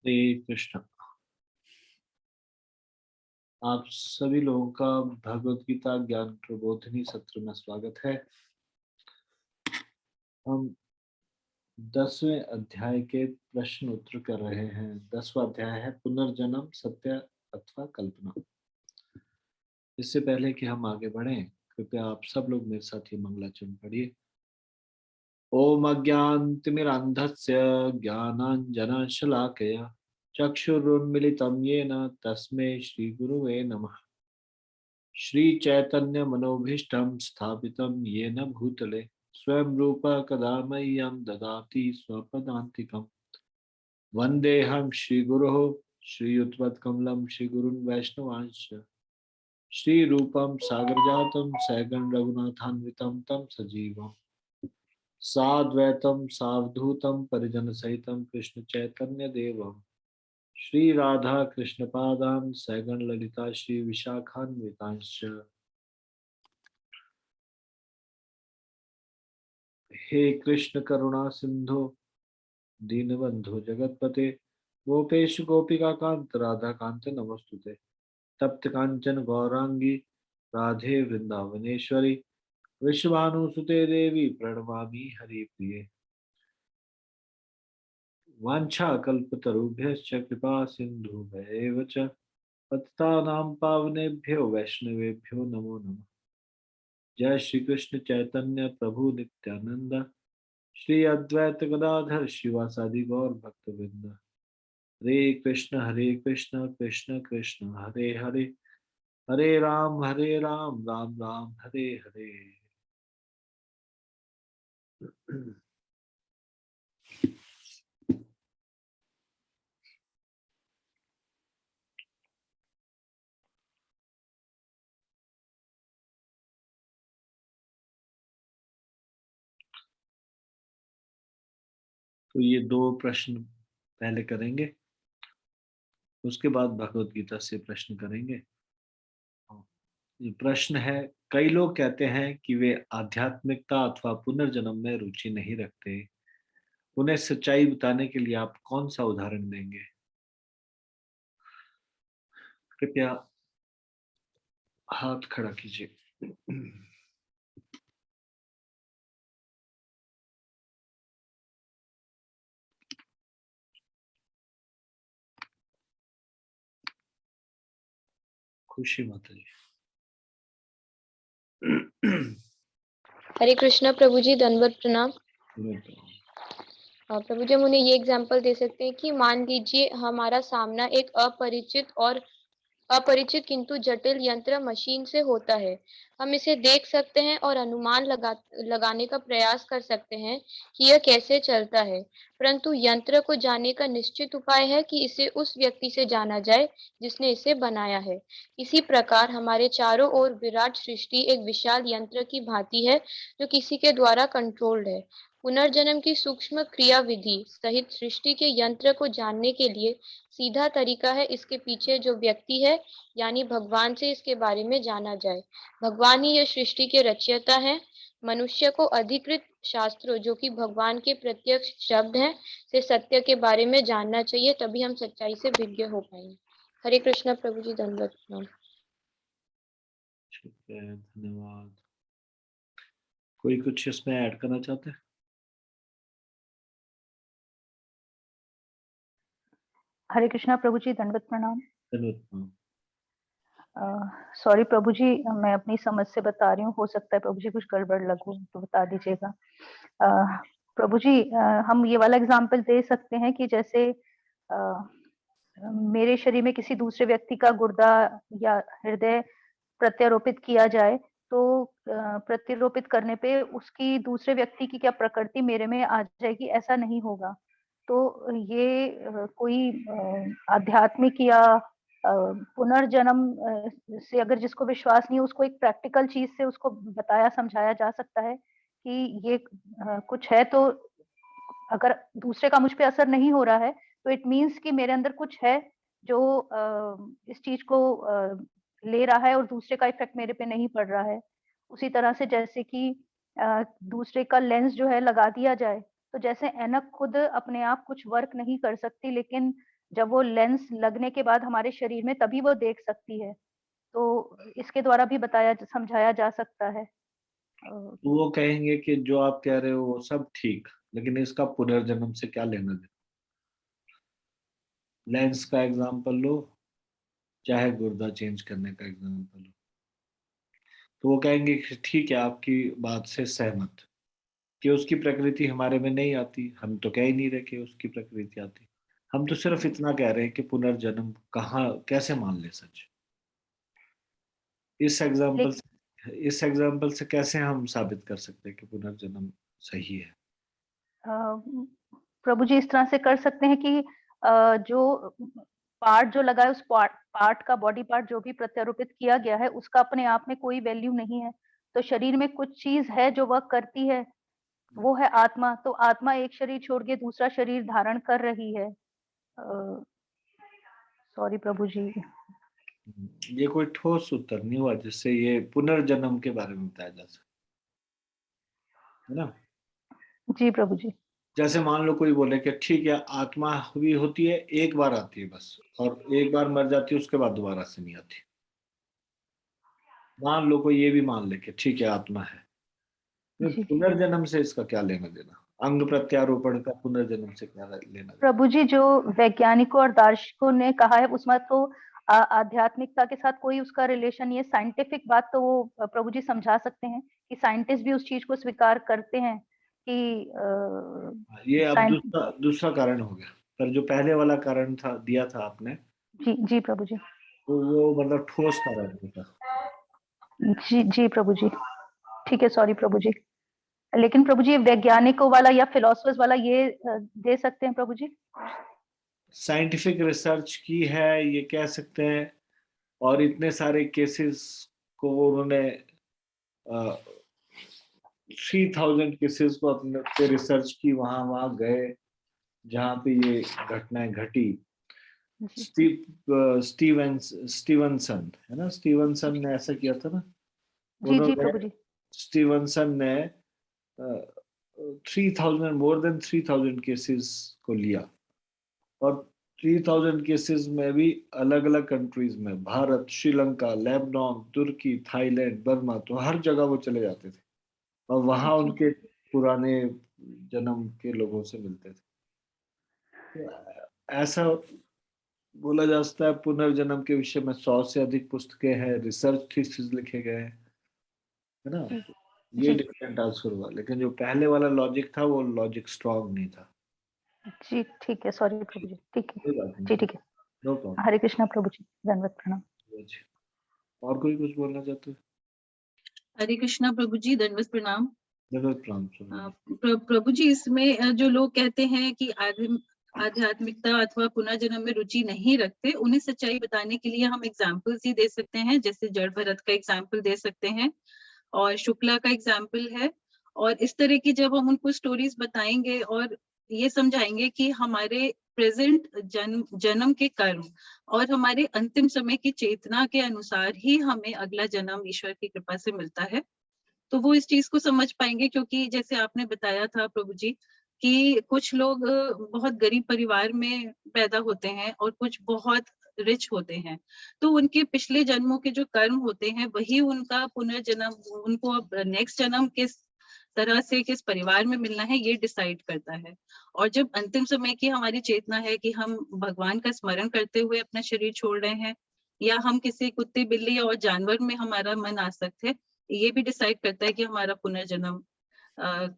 हरे कृष्ण। आप सभी लोगों का भगवत गीता ज्ञान प्रबोधिनी सत्र में स्वागत है। हम 10वें अध्याय के प्रश्न उत्तर कर रहे हैं। 10वां अध्याय है पुनर्जन्म सत्य अथवा कल्पना। इससे पहले कि हम आगे बढ़ें, कृपया आप सब लोग मेरे साथ ही मंगलाचरण पढ़िए। ओम अज्ञानतिमिरान्धस्य ज्ञानाञ्जनशलाकया चक्षुरुन्मिलितं येन तस्मै श्रीगुरुवे नमः। श्रीचैतन्यमनोभीष्टं स्थापितं येन भूतले स्वयं रूप कदा मह्यं ददाति स्वपदान्तिकम्। वन्देऽहं श्रीगुरोः श्रीयुतपत्कमलं श्रीगुरुन् वैष्णवांश्च श्रीरूपं सागरजातं सहगण रघुनाथान्वितं तं सजीवम् साद्वैतं सावधूतं परिजनसहितं कृष्णचैतन्यदेवम् श्री राधा कृष्णपादान् सहगण ललिता श्री विशाखान्वितांश्च। हे कृष्ण करुणा सिंधु दीनबंधु जगतपते गोपेश गोपिका कांत राधा कांत नमस्तुते। तप्त कांचन गौरांगी राधे वृंदावनेश्वरी विश्वानुसुते देवी प्रणमामि हरिप्रिये। वाञ्छाकल्पतरुभ्यश्च कृपा सिन्धुभ्यैव च पतितानां पावनेभ्यो वैष्णवेभ्यो नमो नमः। जय श्री कृष्ण चैतन्य प्रभु नित्यानंद श्री अद्वैत गदाधर शिवासादि गौर भक्तवृंद। हरे कृष्ण कृष्ण कृष्ण हरे हरे हरे राम राम राम हरे हरे। तो ये दो प्रश्न पहले करेंगे, उसके बाद भगवत गीता से प्रश्न करेंगे। ये प्रश्न है, कई लोग कहते हैं कि वे आध्यात्मिकता अथवा पुनर्जन्म में रुचि नहीं रखते। उन्हें सच्चाई बताने के लिए आप कौन सा उदाहरण देंगे? कृपया हाथ खड़ा कीजिए। खुशी माता जी। हरे कृष्णा प्रभु जी, दंडवत प्रणाम। प्रभु जी, हम उन्हें ये एग्जाम्पल दे सकते हैं कि मान लीजिए हमारा सामना एक अपरिचित किंतु जटिल यंत्र मशीन से होता है। हम इसे देख सकते हैं और अनुमान लगाने का प्रयास कर सकते हैं कि यह कैसे चलता है, परंतु यंत्र को जानने का निश्चित उपाय है कि इसे उस व्यक्ति से जाना जाए जिसने इसे बनाया है। इसी प्रकार हमारे चारों ओर विराट सृष्टि एक विशाल यंत्र की भांति है जो किसी के द्वारा कंट्रोल्ड है। पुनर्जन्म की सूक्ष्म क्रिया विधि सहित सृष्टि के यंत्र को जानने के लिए सीधा तरीका है इसके पीछे जो व्यक्ति है यानी भगवान से इसके बारे में जाना जाए। भगवान ही यह सृष्टि के रचयिता है। मनुष्य को अधिकृत शास्त्रों जो कि भगवान के प्रत्यक्ष शब्द हैं से सत्य के बारे में जानना चाहिए, तभी हम सच्चाई से विज्ञ हो पाएंगे। हरे कृष्णा प्रभु जी, धन्यवाद प्रणाम। ठीक है, धन्यवाद। कोई कुछ इसमें ऐड करना चाहते हैं? हरे कृष्णा प्रभु जी, दंडवत प्रणाम। धन्यवाद। सॉरी प्रभु जी, मैं अपनी समझ से बता रही हूँ, हो सकता है प्रभु जी कुछ गड़बड़ लगो तो बता दीजिएगा। प्रभु जी, हम ये वाला एग्जाम्पल दे सकते हैं कि जैसे मेरे शरीर में किसी दूसरे व्यक्ति का गुर्दा या हृदय प्रत्यारोपित किया जाए, तो प्रत्यारोपित करने पे उसकी दूसरे व्यक्ति की क्या प्रकृति मेरे में आ जाएगी, ऐसा नहीं होगा। तो ये कोई आध्यात्मिक या पुनर्जन्म से अगर जिसको विश्वास नहीं है, उसको एक प्रैक्टिकल चीज से उसको बताया समझाया जा सकता है कि ये कुछ है। तो अगर दूसरे का मुझ पे असर नहीं हो रहा है तो इट मीन्स कि मेरे अंदर कुछ है जो इस चीज को ले रहा है और दूसरे का इफेक्ट मेरे पे नहीं पड़ रहा है। उसी तरह से जैसे कि दूसरे का लेंस जो है लगा दिया जाए, तो जैसे ऐनक खुद अपने आप कुछ वर्क नहीं कर सकती, लेकिन जब वो लेंस लगने के बाद हमारे शरीर में तभी वो देख सकती है। तो इसके द्वारा भी समझाया जा सकता है। तो वो कहेंगे कि जो आप कह रहे हो वो सब ठीक, लेकिन इसका पुनर्जन्म से क्या लेना देना। लेंस का एग्जाम्पल लो, चाहे गुर्दा चेंज करने का एग्जाम्पल लो, तो वो कहेंगे कि ठीक है, आपकी बात से सहमत, कि उसकी प्रकृति हमारे में नहीं आती, हम तो कह ही नहीं रहे कि उसकी प्रकृति आती। हम तो सिर्फ इतना कह रहे हैं कि पुनर्जन्म कहाँ कैसे मान ले सच। इस एग्जाम्पल लेकिन से इस एग्जाम्पल से कैसे हम साबित कर सकते हैं कि पुनर्जन्म सही है। प्रभु जी इस तरह से कर सकते हैं कि जो पार्ट जो लगा है उस पार्ट का बॉडी पार्ट जो भी प्रत्यारोपित किया गया है उसका अपने आप में कोई वैल्यू नहीं है। तो शरीर में कुछ चीज है जो वह करती है, वो है आत्मा। तो आत्मा एक शरीर छोड़ के दूसरा शरीर धारण कर रही है। सॉरी प्रभु जी। ये कोई ठोस उत्तर नहीं हुआ जिससे ये पुनर्जन्म के बारे में बताया जा सके, है ना। जी प्रभु जी। जैसे मान लो कोई बोले कि ठीक है, आत्मा भी होती है, एक बार आती है बस, और एक बार मर जाती है, उसके बाद दोबारा से नहीं आती। मान लो कोई ये भी मान ले कि ठीक है, आत्मा है, तो जी पुनर्जन्म से इसका क्या लेना देना। अंग प्रत्यारोपण का पुनर्जन्म से क्या लेना देना। प्रभु जी, जो वैज्ञानिकों और दार्शनिकों ने कहा है उसमें तो आध्यात्मिकता के साथ कोई उसका रिलेशन, ये साइंटिफिक बात तो वो प्रभु जी समझा सकते हैं कि साइंटिस्ट भी उस चीज को स्वीकार करते हैं कि ये अब साइंस। दूसरा दूसरा कारण हो गया, पर जो पहले वाला कारण था दिया था आपने, जी जी प्रभु जी। तो वो मतलब ठोस कारण था। जी जी प्रभु जी। ठीक है, सॉरी प्रभु जी। लेकिन प्रभु जी वैज्ञानिकों वाला या फिलोसफर्स वाला ये दे सकते हैं प्रभु जी। साइंटिफिक रिसर्च की है, ये कह सकते हैं। और इतने सारे केसेस को उन्होंने 3000 केसेस को अपने पे रिसर्च की, वहां वहां गए जहाँ पे ये घटनाएं घटी। जी स्टीवनसन है ना, स्टीवनसन ने ऐसा किया था ना। जी जी उन्होंने प्रभु जी। स्टीवनसन ने 3000, मोर देन 3000 केसेस को लिया, और 3000 केसेस में भी अलग अलग कंट्रीज में, भारत, श्रीलंका, लेबनान, तुर्की, थाईलैंड, बर्मा, तो हर जगह वो चले जाते थे और वहां जी उनके पुराने जन्म के लोगों से मिलते थे। तो ऐसा बोला जा सकता है पुनर्जन्म के विषय में 100 से अधिक पुस्तकें हैं, रिसर्च थीसिस लिखे गए हैं, है ना। जी ये जी डिफरेंट आंसर हुआ, लेकिन जो पहले वाला लॉजिक था वो लॉजिक स्ट्रांग नहीं था। जी। ठीक है, सॉरी प्रभु जी। ठीक है। कोई बात जी नहीं, ठीक है। No problem. हरे कृष्णा प्रभु जी, धन्यवाद, प्रणाम। और कोई कुछ बोलना चाहते हो। हरे कृष्णा प्रभु जी, दंडवत प्रणाम। जगत प्रणाम। प्रभु जी, इसमें जो लोग कहते हैं कि आध्यात्मिकता अथवा पुनर्जन्म में रुचि नहीं रखते, उन्हें सच्चाई बताने के लिए हम एग्जाम्पल्स ही दे सकते हैं। जैसे जड़ भरत का एग्जाम्पल दे सकते हैं और शुक्ला का एग्जाम्पल है। और इस तरह की जब हम उनको स्टोरीज बताएंगे और ये समझाएंगे कि हमारे प्रेजेंट जन्म के कर्म और हमारे अंतिम समय की चेतना के अनुसार ही हमें अगला जन्म ईश्वर की कृपा से मिलता है, तो वो इस चीज को समझ पाएंगे। क्योंकि जैसे आपने बताया था प्रभु जी कि कुछ लोग बहुत गरीब परिवार में पैदा होते हैं और कुछ बहुत रिच होते हैं, तो उनके पिछले जन्मों के जो कर्म होते हैं वही उनका पुनर्जन्म, उनको अब नेक्स्ट जन्म किस तरह से किस परिवार में मिलना है ये डिसाइड करता है। और जब अंतिम समय की हमारी चेतना है कि हम भगवान का स्मरण करते हुए अपना शरीर छोड़ रहे हैं, या हम किसी कुत्ते बिल्ली और जानवर में हमारा मन आसक्त है, ये भी डिसाइड करता है कि हमारा पुनर्जन्म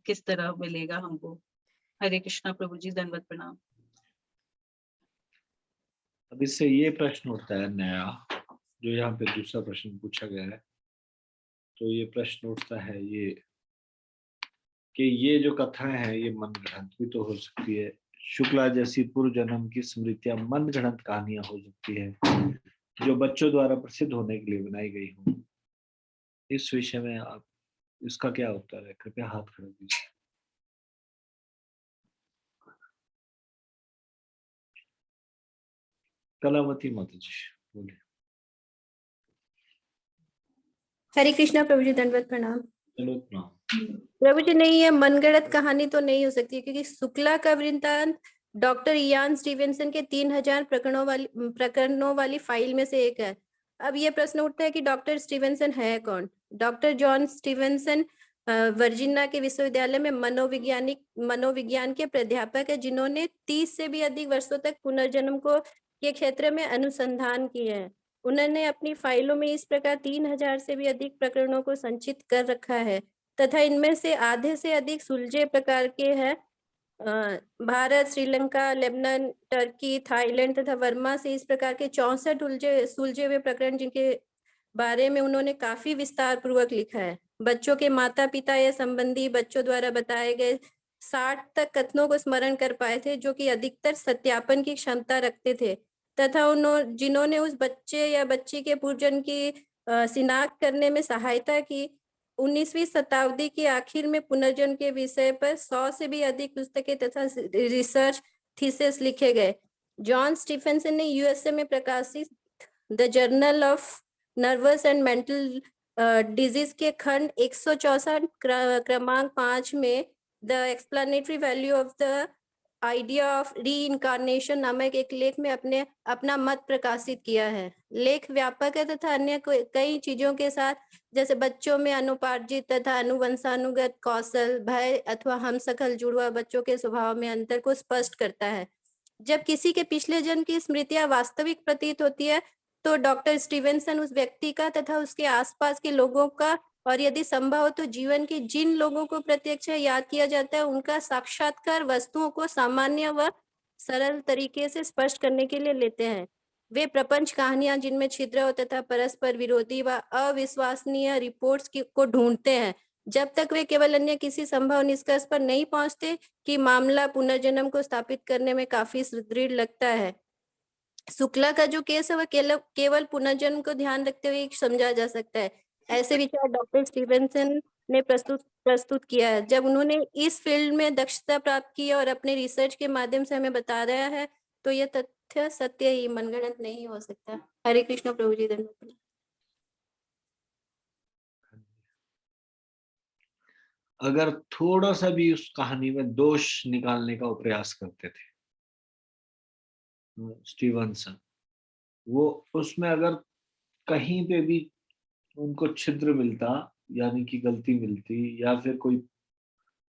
किस तरह मिलेगा हमको। हरे कृष्णा प्रभु जी, दंडवत प्रणाम। अब इससे ये प्रश्न उठता है नया, जो यहाँ पे दूसरा प्रश्न पूछा गया है, तो ये प्रश्न उठता है ये कि ये जो कथाएं हैं ये मन गढ़ंत भी तो हो सकती है। शुक्ला जैसी पूर्व जन्म की स्मृतियां मन गढ़ंत कहानियां हो सकती है जो बच्चों द्वारा प्रसिद्ध होने के लिए बनाई गई हो। इस विषय में आप इसका क्या उत्तर है, कृपया हाथ खड़ा कीजिए। कलावती माता जी बोलिए। हरे कृष्णा प्रभु जी, दंडवत प्रणाम। चलो प्रणाम। प्रभु जी, नहीं, ये मनगढ़ंत कहानी तो नहीं हो सकती, क्योंकि शुक्ला का वृत्तांत डॉक्टर इयान स्टीवेंसन के 3000 प्रकरणों वाली फाइल में से एक है। अब ये प्रश्न उठता है कि डॉक्टर स्टीवेंसन है कौन? डॉक्टर जॉन स्टीवेंसन वर्जीनिया के विश्वविद्यालय में मनोविज्ञान के प्राध्यापक है, जिन्होंने 30 से भी अधिक वर्षों तक पुनर्जन्म के क्षेत्र में अनुसंधान किए हैं। उन्होंने अपनी फाइलों में इस प्रकार 3000 से भी अधिक प्रकरणों को संचित कर रखा है तथा इनमें से आधे से अधिक सुलझे प्रकार के हैं। Bharat, Sri Lanka, Lebanon, Turkey, Thailand तथा वर्मा से इस प्रकार के 64 सुलझे हुए प्रकरण जिनके बारे में उन्होंने काफी विस्तार पूर्वक लिखा है। बच्चों के माता पिता या संबंधी बच्चों द्वारा बताए गए 60 तक कथनों को स्मरण कर पाए थे, जो कि अधिकतर सत्यापन की क्षमता रखते थे तथा जिन्होंने उस बच्चे या बच्ची के पूर्वजन्म की शिनाख्त करने में सहायता की। 19वीं शताब्दी के आखिर में पुनर्जन्म के विषय पर 100 से भी अधिक पुस्तकें तथा रिसर्च थीसिस लिखे गए। जॉन स्टीफेंसन ने यूएसए में प्रकाशित the journal of nervous and mental disease के खंड 164 क्रमांक 5 में the explanatory value of the idea of reincarnation नामक एक लेख में अपना मत प्रकाशित किया है। लेख व्यापक है तथा अन्य कई चीजों के साथ, जैसे बच्चों में अनुपार्जित तथा अनुवंशानुगत कौशल, भय अथवा हमशक्ल जुड़वा बच्चों के स्वभाव में अंतर को स्पष्ट करता है। जब किसी के पिछले जन्म की स्मृतियां वास्तविक प्रतीत होती है तो डॉक्टर स्टीवेंसन उस व्यक्ति का तथा उसके आसपास के लोगों का, और यदि संभव हो तो जीवन के जिन लोगों को प्रत्यक्ष याद किया जाता है, उनका साक्षात्कार वस्तुओं को सामान्य व सरल तरीके से स्पष्ट करने के लिए लेते हैं। वे प्रपंच कहानियां जिनमें छिद्र तथा परस्पर विरोधी व अविश्वसनीय रिपोर्ट्स को ढूंढते हैं, जब तक वे केवल अन्य किसी संभव निष्कर्ष पर नहीं पहुंचते कि मामला पुनर्जन्म को स्थापित करने में काफी सुदृढ़ लगता है। शुक्ला का जो केस है वह केवल पुनर्जन्म को ध्यान रखते हुए समझा जा सकता है। ऐसे विचार डॉक्टर स्टीवेंसन ने प्रस्तुत किया है। जब उन्होंने इस फील्ड में दक्षता प्राप्त की और अपने रिसर्च के माध्यम से हमें बता रहा है, तो यह तथ्य सत्य ही, मनगढ़ंत नहीं हो सकता। हरे कृष्ण प्रभु जी, धन्यवाद। अगर थोड़ा सा भी उस कहानी में दोष निकालने का प्रयास करते थे स्टीवेंसन, वो उसमें अगर कहीं पे भी उनको छिद्र मिलता, यानी कि गलती मिलती, या फिर कोई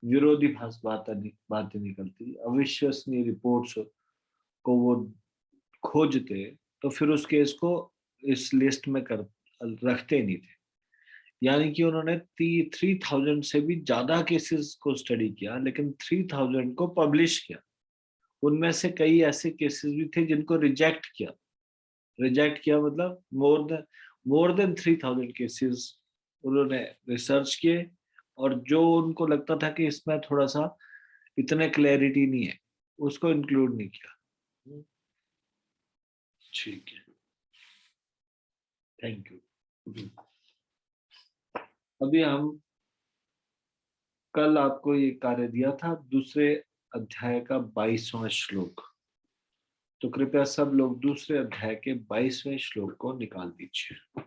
विरोधी बातें निकलती, अविश्वसनीय रिपोर्ट्स को वो खोजते, तो फिर उस केस को इस लिस्ट में रखते नहीं थे। यानी कि उन्होंने 3000 से भी ज्यादा केसेस को स्टडी किया, लेकिन 3000 को पब्लिश किया। उनमें से कई ऐसे केसेस भी थे जिनको रिजेक्ट किया मतलब मोर देन 3000 केसेस उन्होंने रिसर्च किए, और जो उनको लगता था कि इसमें थोड़ा सा इतने क्लैरिटी नहीं है, उसको इंक्लूड नहीं किया। ठीक है, थैंक यू। अभी हम कल आपको ये कार्य दिया था, दूसरे अध्याय का 22वां श्लोक, तो कृपया सब लोग दूसरे अध्याय के 22वें श्लोक को निकाल दीजिए।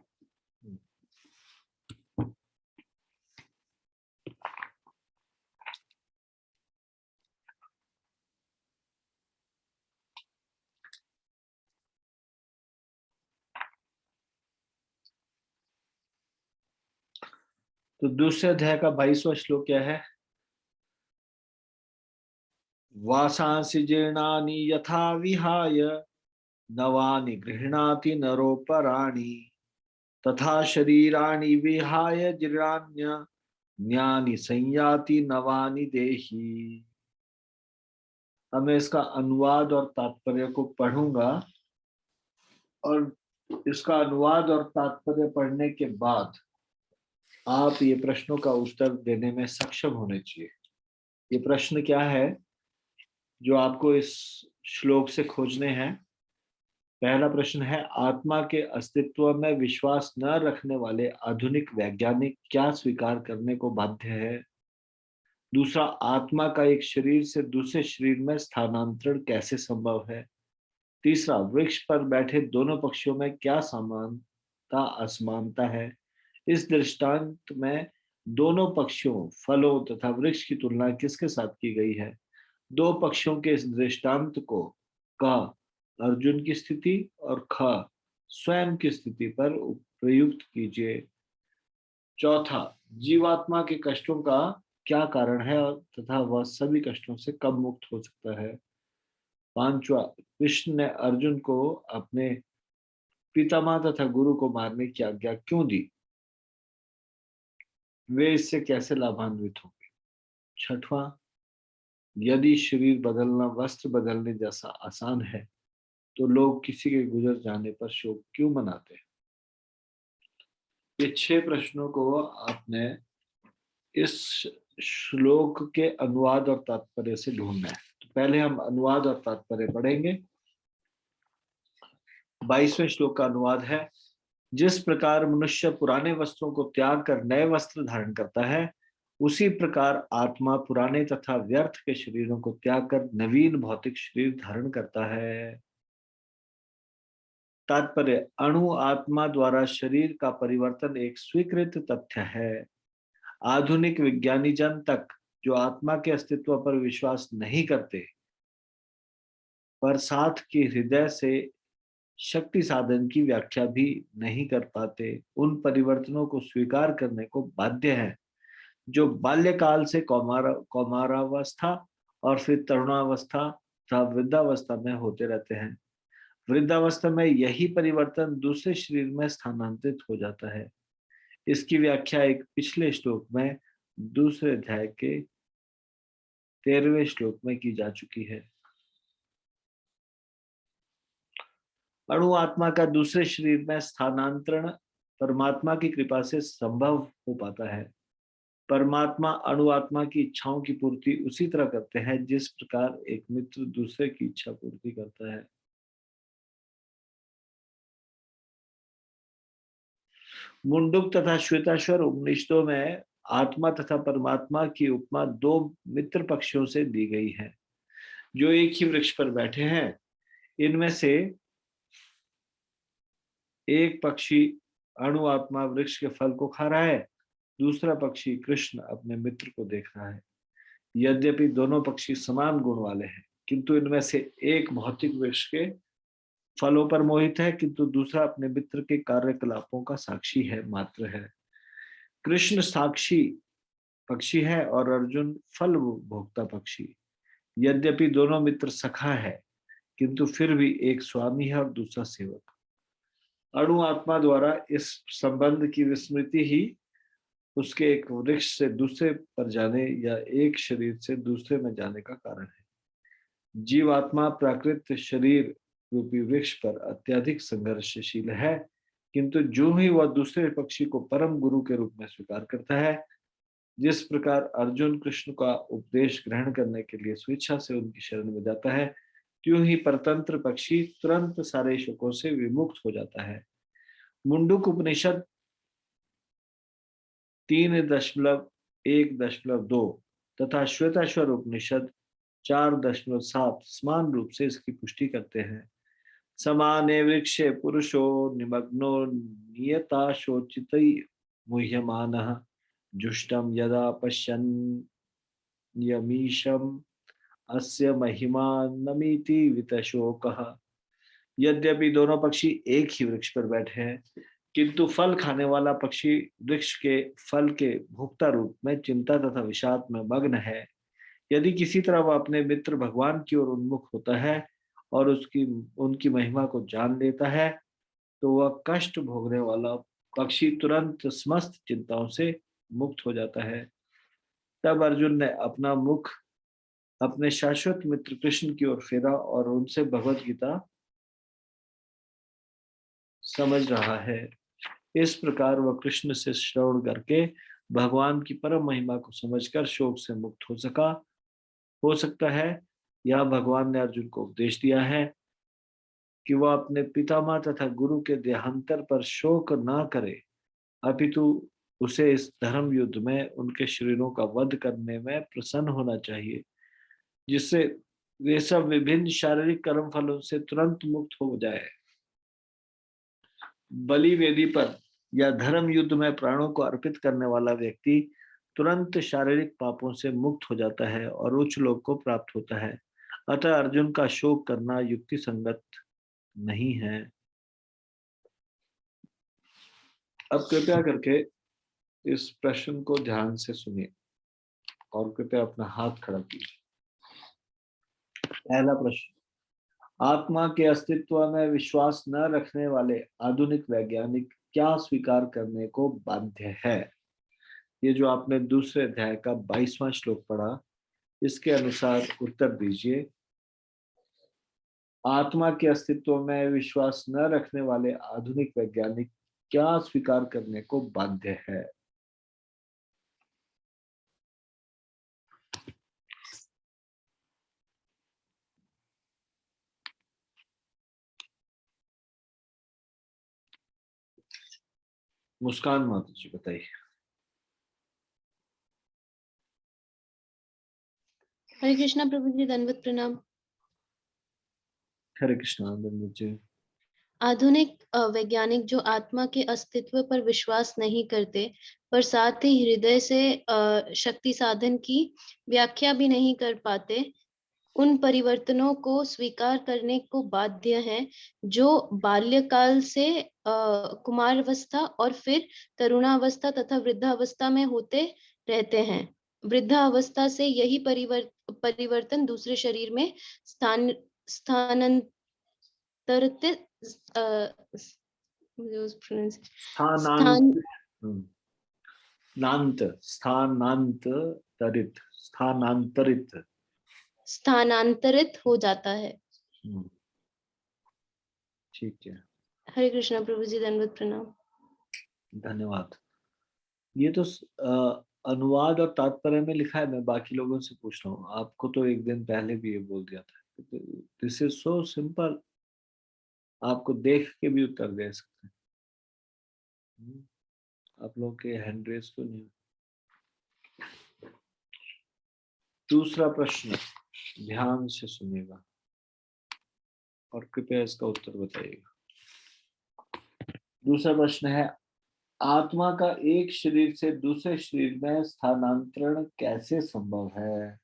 तो दूसरे अध्याय का 22वां श्लोक क्या है? वासांसि जीर्णानि यथा विहाय नवानि गृह्णाति नरोपराणि तथा शरीराणि विहाय जीर्णान्यानि संयाति नवानि देहि। अब मैं इसका अनुवाद और तात्पर्य को पढ़ूंगा, और इसका अनुवाद और तात्पर्य पढ़ने के बाद आप ये प्रश्नों का उत्तर देने में सक्षम होने चाहिए। ये प्रश्न क्या है जो आपको इस श्लोक से खोजने हैं? पहला प्रश्न है, आत्मा के अस्तित्व में विश्वास न रखने वाले आधुनिक वैज्ञानिक क्या स्वीकार करने को बाध्य है? दूसरा, आत्मा का एक शरीर से दूसरे शरीर में स्थानांतरण कैसे संभव है? तीसरा, वृक्ष पर बैठे दोनों पक्षियों में क्या समानता असमानता है? इस दृष्टांत में दोनों पक्षियों, फलों तथा वृक्ष की तुलना किसके साथ की गई है? दो पक्षों के इस दृष्टांत को क अर्जुन की स्थिति और ख स्वयं की स्थिति पर प्रयुक्त कीजिए। चौथा, जीवात्मा के कष्टों का क्या कारण है और तथा वह सभी कष्टों से कब मुक्त हो सकता है। पांचवा, कृष्ण ने अर्जुन को अपने पितामह तथा गुरु को मारने की आज्ञा क्यों दी, वे इससे कैसे लाभान्वित होंगे। छठवां, यदि शरीर बदलना वस्त्र बदलने जैसा आसान है तो लोग किसी के गुजर जाने पर शोक क्यों मनाते हैं। ये 6 प्रश्नों को आपने इस श्लोक के अनुवाद और तात्पर्य से ढूंढना है। तो पहले हम अनुवाद और तात्पर्य पढ़ेंगे। 22वें श्लोक का अनुवाद है, जिस प्रकार मनुष्य पुराने वस्त्रों को त्याग कर नए वस्त्र धारण करता है, उसी प्रकार आत्मा पुराने तथा व्यर्थ के शरीरों को त्याग कर नवीन भौतिक शरीर धारण करता है। तात्पर्य, अणु आत्मा द्वारा शरीर का परिवर्तन एक स्वीकृत तथ्य है। आधुनिक विज्ञानी जन तक जो आत्मा के अस्तित्व पर विश्वास नहीं करते, पर साथ के हृदय से शक्ति साधन की व्याख्या भी नहीं कर पाते, उन परिवर्तनों को स्वीकार करने को बाध्य हैं जो बाल्यकाल से कौमारावस्था और फिर तरुणावस्था तथा वृद्धावस्था में होते रहते हैं। वृद्धावस्था में यही परिवर्तन दूसरे शरीर में स्थानांतरित हो जाता है। इसकी व्याख्या एक पिछले श्लोक में दूसरे अध्याय के 13वें श्लोक में की जा चुकी है। अणु आत्मा का दूसरे शरीर में स्थानांतरण परमात्मा की कृपा से संभव हो पाता है। परमात्मा अणु आत्मा की इच्छाओं की पूर्ति उसी तरह करते हैं जिस प्रकार एक मित्र दूसरे की इच्छा पूर्ति करता है। मुंडुक तथा श्वेताश्वर उपनिषदों में आत्मा तथा परमात्मा की उपमा 2 मित्र पक्षियों से दी गई है जो एक ही वृक्ष पर बैठे हैं। इनमें से एक पक्षी अणु आत्मा वृक्ष के फल को खा रहा है, दूसरा पक्षी कृष्ण अपने मित्र को देख रहा है। यद्यपि दोनों पक्षी समान गुण वाले हैं, किंतु इनमें से एक भौतिक वृक्ष के फलों पर मोहित है, किंतु दूसरा अपने मित्र के कार्यकलापों का साक्षी है मात्र है। कृष्ण साक्षी पक्षी है और अर्जुन फल भोक्ता पक्षी। यद्यपि दोनों मित्र सखा है, किंतु फिर भी एक स्वामी है और दूसरा सेवक। अणु आत्मा द्वारा इस संबंध की विस्मृति ही उसके एक वृक्ष से दूसरे पर जाने या एक शरीर से दूसरे में जाने का कारण है। जीवात्मा प्राकृत शरीर रूपी वृक्ष पर अत्यधिक संघर्षशील है, किंतु जो ही वह दूसरे पक्षी को परम गुरु के रूप में स्वीकार करता है, जिस प्रकार अर्जुन कृष्ण का उपदेश ग्रहण करने के लिए स्वेच्छा से उनकी शरण में जाता है, त्यों ही परतंत्र पक्षी तुरंत सारे शोकों से विमुक्त हो जाता है। मुंडुक उपनिषद 3.1.2 तथा श्वेताश्वर उपनिषद 4.7 समान रूप से इसकी पुष्टि करते हैं। समाने वृक्षे पुरुषो निमग्नो नियता शोचितै मुह्यमानः जुष्टम यदा पश्यन् यमीशम अस्य महिमा नमीति वितशोकः। यद्यपि दोनों पक्षी एक ही वृक्ष पर बैठे हैं, किंतु फल खाने वाला पक्षी वृक्ष के फल के भोक्ता रूप में चिंता तथा विषाद में मग्न है। यदि किसी तरह वह अपने मित्र भगवान की ओर उन्मुख होता है और उनकी महिमा को जान लेता है, तो वह कष्ट भोगने वाला पक्षी तुरंत समस्त चिंताओं से मुक्त हो जाता है। तब अर्जुन ने अपना मुख अपने शाश्वत मित्र कृष्ण की ओर फेरा और उनसे भगवत गीता समझ रहा है। इस प्रकार वह कृष्ण से श्रवण करके भगवान की परम महिमा को समझकर शोक से मुक्त हो सकता है। यह भगवान ने अर्जुन को उपदेश दिया है कि वह अपने पितामह तथा गुरु के देहांतर पर शोक ना करे, अपितु उसे इस धर्म युद्ध में उनके शरीरों का वध करने में प्रसन्न होना चाहिए, जिससे वे सब विभिन्न शारीरिक कर्म फलों से तुरंत मुक्त हो जाए। बलि वेदी पर या धर्म युद्ध में प्राणों को अर्पित करने वाला व्यक्ति तुरंत शारीरिक पापों से मुक्त हो जाता है और उच्च लोक को प्राप्त होता है। अतः अर्जुन का शोक करना युक्ति संगत नहीं है। अब कृपया करके इस प्रश्न को ध्यान से सुनिए और कृपया अपना हाथ खड़ा कीजिए। पहला प्रश्न, आत्मा के अस्तित्व में विश्वास न रखने वाले आधुनिक वैज्ञानिक क्या स्वीकार करने को बाध्य है? ये जो आपने दूसरे अध्याय का 22वां श्लोक पढ़ा, इसके अनुसार उत्तर दीजिए। आत्मा के अस्तित्व में विश्वास न रखने वाले आधुनिक वैज्ञानिक क्या स्वीकार करने को बाध्य है? मुस्कान माता जी बताइए। हरे कृष्णा प्रभु जी, दंडवत प्रणाम। हरे कृष्णा जी। आधुनिक वैज्ञानिक जो आत्मा के अस्तित्व पर विश्वास नहीं करते, पर साथ ही हृदय से शक्ति साधन की व्याख्या भी नहीं कर पाते, उन परिवर्तनों को स्वीकार करने को बाध्य हैं जो बाल्यकाल से कुमारावस्था और फिर तरुणावस्था तथा वृद्धावस्था में होते रहते हैं। वृद्धावस्था से यही परिवर्तन दूसरे शरीर में स्थानांतरित स्थानांतरित हो जाता है। ठीक है, हरे कृष्णा प्रभु जी, दंडवत प्रणाम। धन्यवाद। ये तो अनुवाद और तात्पर्य में लिखा है, मैं बाकी लोगों से पूछ रहा हूँ। आपको तो एक दिन पहले भी ये बोल दिया था। दिस इज सो सिंपल, आपको देख के भी उत्तर दे सकते हैं। आप लोग के हैंड रेस क्यों नहीं? दूसरा प्रश्न ध्यान से सुनिएगा और कृपया इसका उत्तर बताइएगा। दूसरा प्रश्न है, आत्मा का एक शरीर से दूसरे शरीर में स्थानांतरण कैसे संभव है?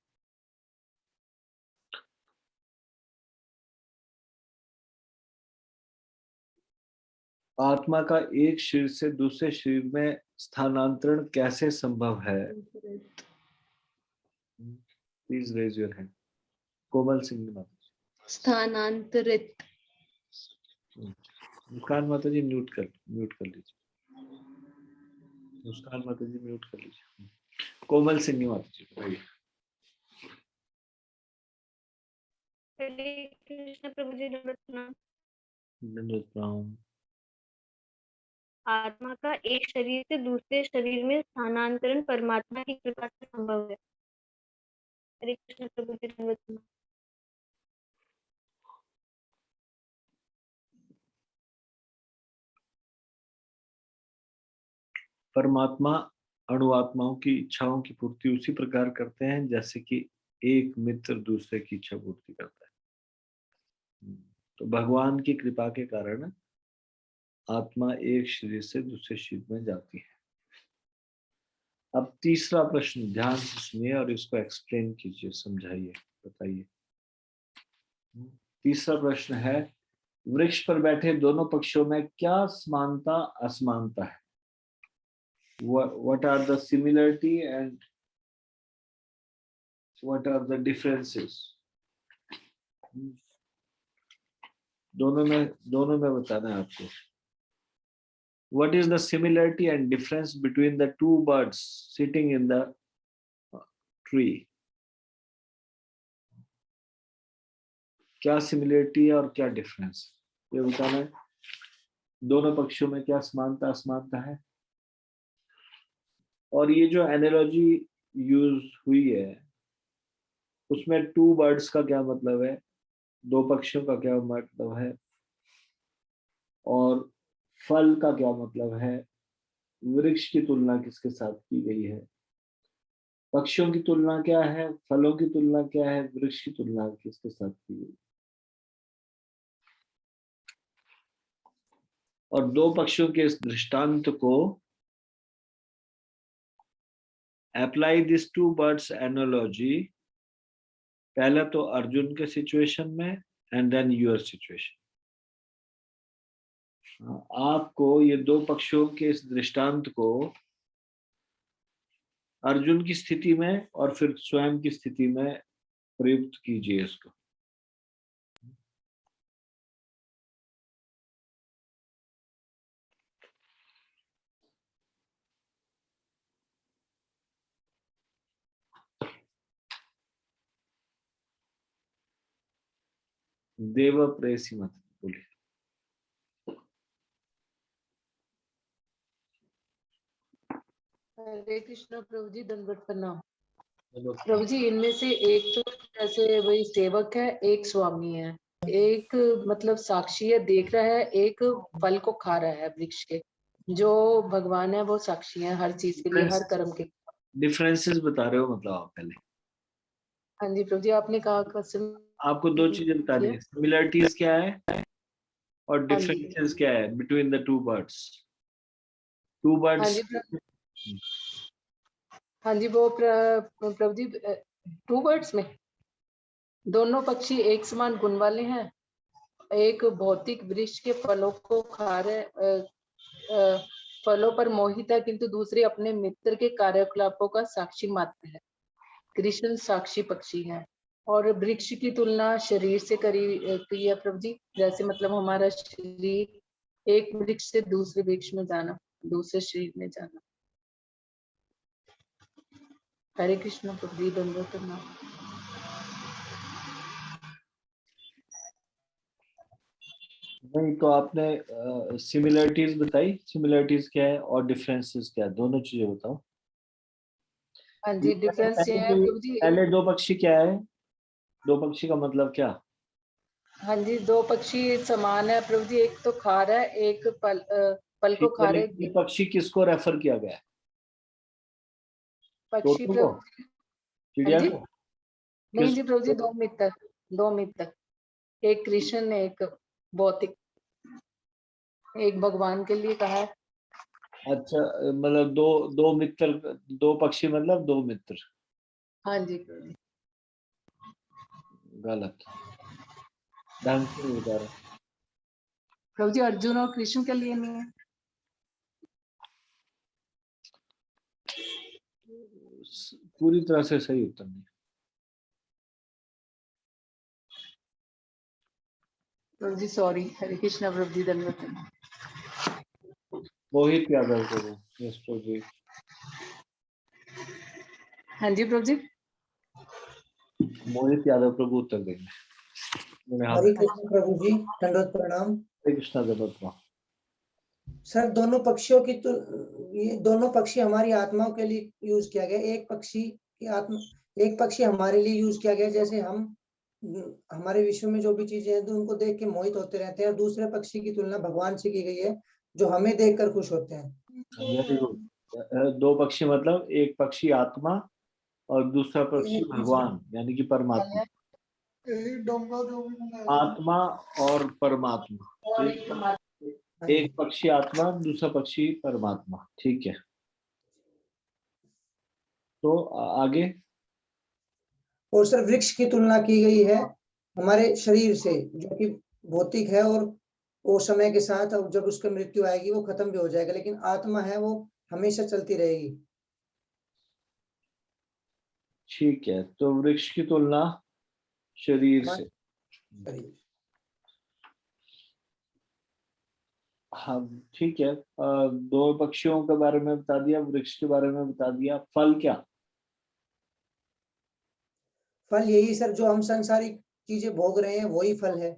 आत्मा का एक शरीर से दूसरे शरीर में स्थानांतरण कैसे संभव है? Please raise your hand. Komal Singh माता। स्थानांतरित। मुस्कान माता जी म्यूट कर लीजिए। मुस्कान माता जी म्यूट कर लीजिए। कोमल सिंह माता जी बताइए। कृष्ण प्रभु जी, दंडवत प्रणाम। आत्मा का एक शरीर से दूसरे शरीर में स्थानांतरण परमात्मा की कृपा से संभव है। हरे कृष्ण प्रभु जी, दंडवत प्रणाम। परमात्मा अणुआत्माओं की इच्छाओं की पूर्ति उसी प्रकार करते हैं जैसे कि एक मित्र दूसरे की इच्छा पूर्ति करता है। तो भगवान की कृपा के कारण आत्मा एक शरीर से दूसरे शरीर में जाती है। अब तीसरा प्रश्न ध्यान से सुनिए और इसको एक्सप्लेन कीजिए, समझाइए, बताइए। तीसरा प्रश्न है, वृक्ष पर बैठे दोनों पक्षों में क्या समानता असमानता है? What are the similarity and what are the differences? दोनों में बताना है आपको। What is the similarity and difference between the two birds sitting in the tree? क्या सिमिलरिटी है और क्या डिफरेंस, ये बताना है। दोनों पक्षों में क्या समानता असमानता है? और ये जो एनालॉजी यूज हुई है उसमें टू बर्ड्स का क्या मतलब है, दो पक्षियों का क्या मतलब है, और फल का क्या मतलब है, वृक्ष की तुलना किसके साथ की गई है, पक्षियों की तुलना क्या है, फलों की तुलना क्या है, वृक्ष की तुलना किसके साथ की गई, और दो पक्षियों के इस दृष्टांत को apply this to birds analogy, पहले तो अर्जुन के सिचुएशन में एंड देन योर सिचुएशन। आपको ये दो पक्षियों के इस दृष्टांत को अर्जुन की स्थिति में और फिर स्वयं की स्थिति में प्रयुक्त कीजिए इसको। देव प्रेसी मत बोलिए। हरे कृष्णा प्रभु जी, दंडवत प्रणाम। प्रभु जी, इनमें से एक तो जैसे वही सेवक है, एक स्वामी है, एक मतलब साक्षी है, देख रहा है, एक फल को खा रहा है वृक्ष के। जो भगवान है वो साक्षी है हर चीज के लिए, हर कर्म के। डिफरेंसेस बता रहे हो मतलब आप पहले? हाँ जी प्रभु जी, आपने कहा क्वेश्चन। आपको दो चीजें बतानी है, सिमिलरिटीज क्या है और डिफरेंसेस क्या है between the two birds. Two birds, हाँ जी वो प्रभु जी, टू बर्ड्स में दोनों पक्षी एक समान गुण वाले हैं। एक भौतिक वृक्ष के फलों को खा रहे, फलों पर मोहित है, किंतु दूसरे अपने मित्र के कार्यकलापों का साक्षी मात्र है। कृष्ण साक्षी पक्षी है। और वृक्ष की तुलना शरीर से की है प्रभु जी। जैसे मतलब हमारा शरीर एक वृक्ष से दूसरे वृक्ष में जाना, दूसरे शरीर में जाना। हरे कृष्ण प्रभु जी, दंडवत प्रणाम। नहीं तो आपने सिमिलरिटीज बताई, सिमिलरिटीज क्या है और डिफरेंसेस क्या है, दोनों चीजें बताओ। हाँ जी, डिफरेंस ये है प्रभु जी। पहले दो पक्षी क्या है, दो पक्षी का मतलब क्या? हाँ जी, दो पक्षी समान है प्रभु जी, एक तो खा रहा है, एक फल को खा रहे। ये पक्षी किसको रेफर किया गया है? पक्षी तोतों को, प्रभु चिड़िया जी। को? नहीं जी प्रभु जी, दो मित्र, दो मित्र, एक कृष्ण एक भौतिक, एक भगवान के लिए कहा है। अच्छा, मतलब दो दो मित्र, दो पक्षी मतलब दो मित्र। हाँ जी प्रभु जी। गलत, ढंग से नहीं बता रहा। प्रभु जी, अर्जुन और कृष्ण के लिए नहीं है। पूरी तरह से सही उत्तर नहीं। प्रभु जी सॉरी, हरे कृष्णा प्रभु जी, धन्यवाद। मोहित यादव को दो। यस प्रभु जी। हाँ जी प्रभु जी। मोहित यादव प्रभु उत्तर देंगे। हरे कृष्ण प्रभु जी, दंडवत प्रणाम। हरे कृष्णा जगत। सर, दोनों पक्षियों की तो ये दोनों पक्षी हमारी आत्माओं के लिए यूज किया गया। एक पक्षी की आत्मा, एक पक्षी हमारे लिए यूज किया गया। जैसे हम हमारे विश्व में जो भी चीजें हैं तो उनको देख के मोहित होते रहते हैं, और दूसरे पक्षी की तुलना भगवान से की गई है जो हमें देखकर खुश होते हैं। Very good. दो पक्षी मतलब एक पक्षी आत्मा और दूसरा पक्षी भगवान यानी कि परमात्मा। आत्मा और परमात्मा, एक पक्षी आत्मा, दूसरा पक्षी परमात्मा। ठीक है, तो आगे। और सर, वृक्ष की तुलना की गई है हमारे शरीर से, जो कि भौतिक है, और वो समय के साथ जब उसकी मृत्यु आएगी वो खत्म भी हो जाएगा, लेकिन आत्मा है वो हमेशा चलती रहेगी। ठीक है, तो वृक्ष की तुलना शरीर से। हाँ ठीक है। दो पक्षियों के बारे में बता दिया, वृक्ष के बारे में बता दिया। फल क्या? फल यही सर, जो हम सांसारिक चीजें भोग रहे हैं वही फल है।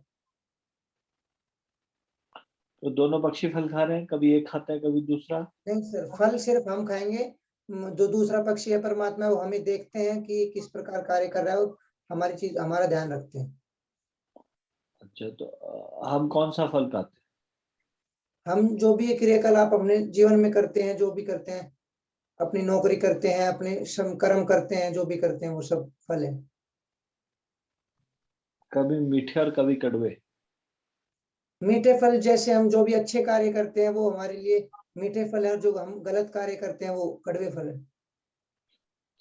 तो दोनों पक्षी फल खा रहे हैं, कभी एक खाता है कभी दूसरा। नहीं सर, फल सिर्फ हम खाएंगे। जो दूसरा पक्षी है परमात्मा, वो हमें देखते हैं कि किस प्रकार कार्य कर रहा है और हमारी चीज, हमारा ध्यान रखते हैं। अच्छा, तो हम कौन सा फल खाते हैं? हम जो भी क्रियाकलाप अपने जीवन में करते हैं, जो भी करते हैं, अपनी नौकरी करते हैं, अपने श्रम कर्म करते हैं, जो भी करते हैं वो सब फल है। कभी मीठे और कभी कड़वे। मीठे फल, जैसे हम जो भी अच्छे कार्य करते हैं वो हमारे लिए मीठे फल है, और जो हम गलत कार्य करते हैं वो कड़वे फल है।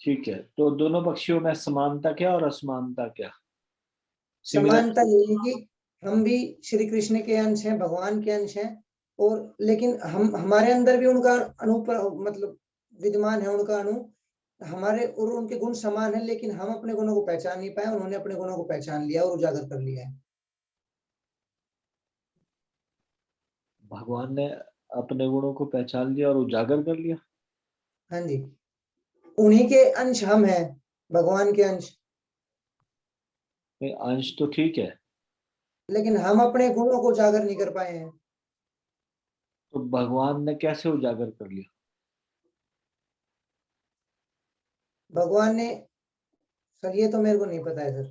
ठीक है, तो दोनों पक्षियों में समानता क्या और असमानता क्या? समानता ये है कि हम भी श्री कृष्ण के अंश हैं, भगवान के अंश हैं, और लेकिन हम हमारे अंदर भी उनका अणु मतलब विद्यमान है, उनका अणु हमारे और उनके गुण समान है, लेकिन हम अपने गुणों को पहचान नहीं पाए, उन्होंने अपने गुणों को पहचान लिया और उजागर कर लिया है। भगवान ने अपने गुणों को पहचान लिया और उजागर कर लिया। हाँ जी, उन्हीं के अंश हम हैं, भगवान के अंश। नहीं, अंश तो ठीक है, लेकिन हम अपने गुणों को उजागर नहीं कर पाए हैं। तो भगवान ने कैसे उजागर कर लिया? भगवान ने, सर ये तो मेरे को नहीं पता है सर।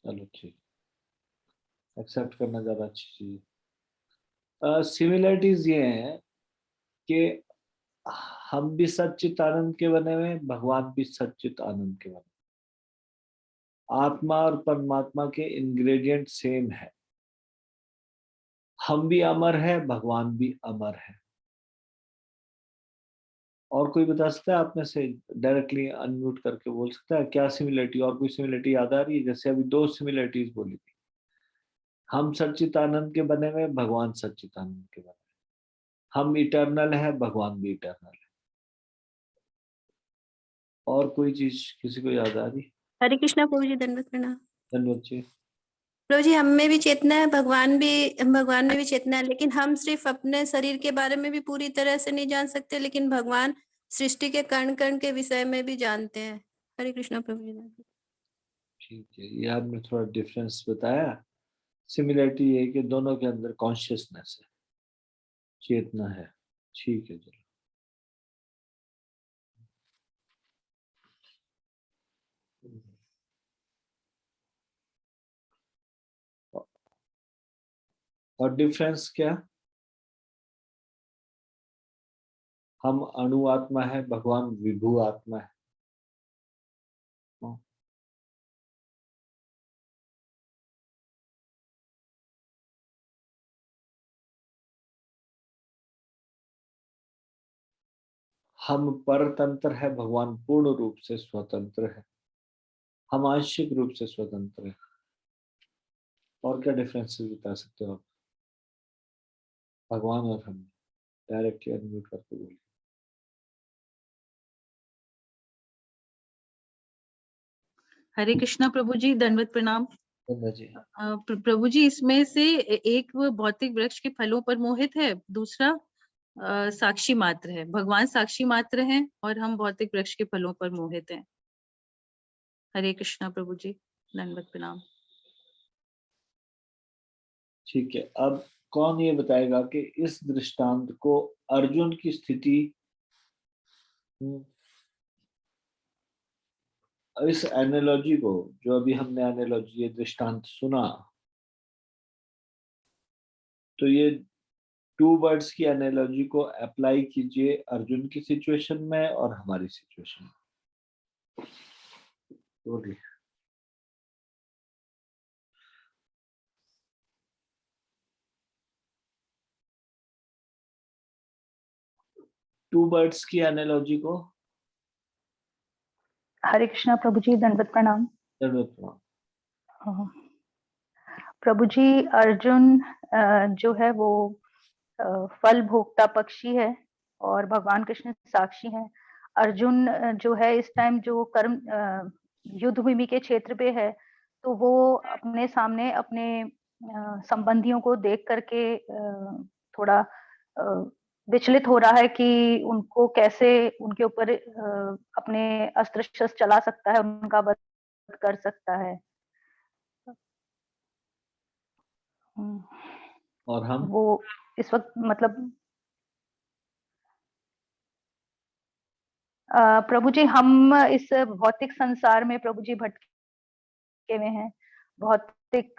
चलो ठीक, एक्सेप्ट करना ज्यादा अच्छी चीज है। सिमिलरिटीज ये हैं कि हम भी सच्चित आनंद के बने हुए हैं, भगवान भी सच्चित आनंद के बने हुए हैं। आत्मा और परमात्मा के इंग्रेडिएंट सेम है। हम भी अमर है, भगवान भी अमर है। और कोई बता सकता है आप में से? डायरेक्टली अनम्यूट करके बोल सकता है क्या सिमिलरिटी, और कोई सिमिलरिटी याद आ रही है? जैसे अभी 2 सिमिलरिटीज बोली थी, हम सच्चिदानंद के बने हुए, भगवान सच्चिदानंद के बने हुए। हम इटर्नल है, भगवान भी इटर्नल है। और कोई चीज किसी को याद आ रही? हरे कृष्णा प्रभु जी, दंडवत प्रणाम। धन्यवाद जी। प्रभु जी, हम में भी चेतना है, भगवान में भी चेतना है, लेकिन हम सिर्फ अपने शरीर के बारे में भी पूरी तरह से नहीं जान सकते, लेकिन भगवान सृष्टि के कण कण के विषय में भी जानते हैं। हरे कृष्णा प्रभु जी। ठीक है, ये आपने थोड़ा डिफरेंस बताया। सिमिलरिटी ये है कि दोनों के अंदर कॉन्शियसनेस है, चेतना है। ठीक है, चलो। और डिफरेंस क्या? हम अणु आत्मा है, भगवान विभू आत्मा है। हम परतंत्र है, भगवान पूर्ण रूप से स्वतंत्र है। हम आंशिक रूप से स्वतंत्र है। और क्या डिफरेंसेस बता सकते हो आप? भगवान और हम, डायरेक्टली अनम्यूट करके बोलिए। हरे कृष्णा प्रभु जी, दंडवत प्रणाम। जी। प्रभु जी, इसमें से एक वो भौतिक वृक्ष के फलों पर मोहित है, दूसरा साक्षी मात्र है। भगवान साक्षी मात्र हैं और हम भौतिक वृक्ष के फलों पर मोहित हैं। हरे कृष्णा प्रभु जी, दंडवत प्रणाम। ठीक है, अब कौन ये बताएगा कि इस दृष्टांत को, अर्जुन की स्थिति, इस एनालॉजी को, जो अभी हमने एनालॉजी, ये दृष्टांत सुना, तो ये 2 वर्ड्स की एनालॉजी को अप्लाई कीजिए अर्जुन की सिचुएशन में और हमारी सिचुएशन में। बोलिए। टू बर्ड्स की एनालॉजी को। हरे कृष्णा प्रभु जी, दंडवत प्रणाम। प्रभु जी, अर्जुन जो है वो फल भोक्ता पक्षी है और भगवान कृष्ण साक्षी हैं। अर्जुन जो है इस टाइम जो कर्म युद्ध भूमि के क्षेत्र पे है, तो वो अपने सामने अपने संबंधियों को देख करके थोड़ा विचलित हो रहा है कि उनको कैसे उनके ऊपर अपने अस्त्र शस्त्र चला सकता है, उनका वध कर सकता है। और हम वो इस वक्त मतलब प्रभु जी, हम इस भौतिक संसार में प्रभु जी भटके हुए हैं। भौतिक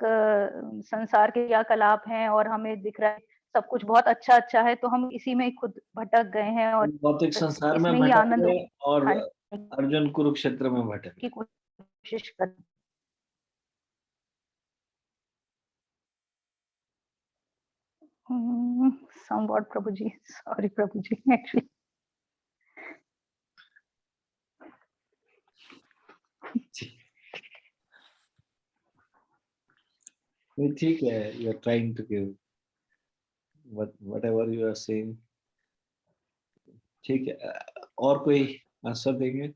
संसार के क्रियाकलाप हैं और हमें दिख रहा है सब कुछ बहुत अच्छा अच्छा है, तो हम इसी में खुद भटक गए हैं और भौतिक संसार में इसमें ही भटक आनंद गए और उठाने अर्जुन कुरुक्षेत्र में भटक की गए। कोशिश कर। Somewhat Prabhu ji, sorry Prabhu ji, actually नहीं, ठीक है, you are trying to give whatever you are saying, ठीक है। और कोई आंसर देंगे?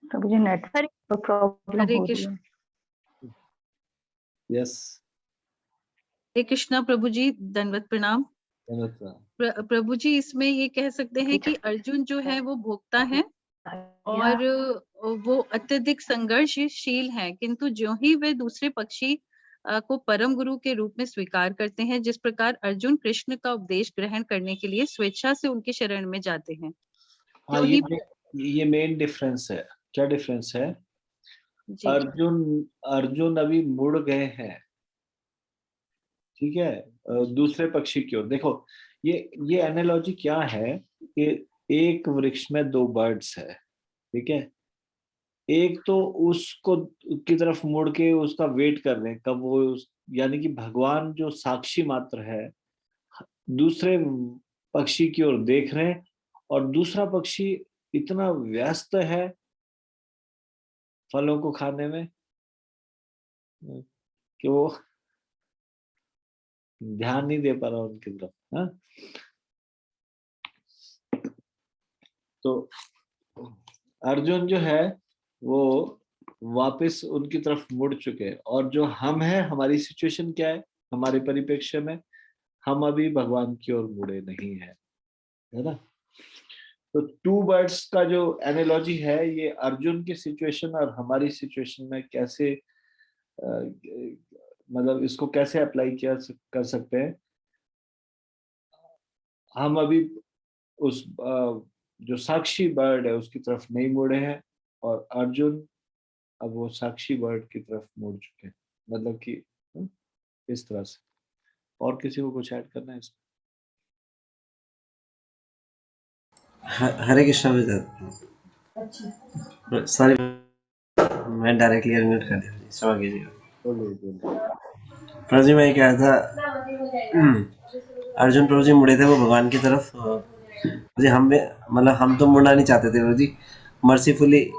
प्रभु जी नेटवर्क प्रॉब्लम हरे हो रही कृष्ण। है। यस, हरे कृष्णा प्रभु जी, दंडवत प्रणाम। प्रभु जी, इसमें ये कह सकते हैं कि अर्जुन जो है वो भोक्ता है और वो अत्यधिक संघर्षशील है, किंतु जो ही वे दूसरे पक्षी को परम गुरु के रूप में स्वीकार करते हैं, जिस प्रकार अर्जुन कृष्ण का उपदेश ग्रहण करने के लिए स्वेच्छा से उनके शरण में जाते हैं। हाँ, जो ही ये मेन डिफरेंस है। क्या डिफरेंस है? जी अर्जुन अभी मुड़ गए हैं, ठीक है, दूसरे पक्षी की ओर। देखो, ये एनालॉजी क्या है कि एक वृक्ष में दो बर्ड्स है, ठीक है। एक तो उसको की तरफ मुड़ के उसका वेट कर रहे हैं कब वो यानी कि भगवान जो साक्षी मात्र है, दूसरे पक्षी की ओर देख रहे हैं, और दूसरा पक्षी इतना व्यस्त है फलों को खाने में कि वो ध्यान नहीं दे पा रहा उनकी तरफ। हाँ, तो अर्जुन जो है वो वापस उनकी तरफ मुड़ चुके हैं, और जो हम हैं, हमारी सिचुएशन क्या है हमारे परिप्रेक्ष्य में, हम अभी भगवान की ओर मुड़े नहीं है ना। तो टू बर्ड्स का जो एनालॉजी है, ये अर्जुन की सिचुएशन और हमारी सिचुएशन में कैसे मतलब इसको कैसे अप्लाई कर सकते हैं। हम अभी उस जो साक्षी बर्ड है उसकी तरफ नहीं मुड़े हैं, और अर्जुन अब वो साक्षी बर्ड की तरफ मुड़ चुके हैं, मतलब कि इस तरह से। और किसी को कुछ ऐड करना है इसमें? हरे कृष्णा विजय, सॉरी मैं डायरेक्टली अनम्यूट कर दिया, क्षमा कीजिएगा। बोलिए। प्रभु जी मैं कह रहा था, अर्जुन प्रभु जी मुड़े थे वो भगवान की तरफ। जी हम मतलब हम तो मुड़ना नहीं चाहते थे प्रभु जी, मर्सीफुली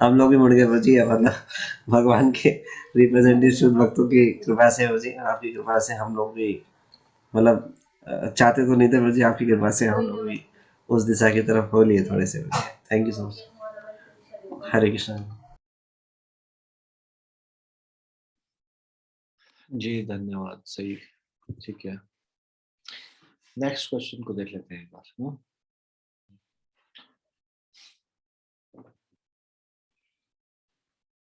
हम लोग भी मुड़ गए प्रभु जी। मतलब भगवान के रिप्रेजेंटेटिव शुद्ध भक्तों की कृपा से प्रभु जी, आपकी कृपा से हम लोग भी मतलब चाहते तो नहीं थे प्रभु जी, आपकी कृपा से हम लोग भी उस दिशा की तरफ हो लिए थोड़े से। Thank you so much. Hare Krishna. जी धन्यवाद, सही, ठीक है। नेक्स्ट क्वेश्चन को देख लेते हैं एक बार ना।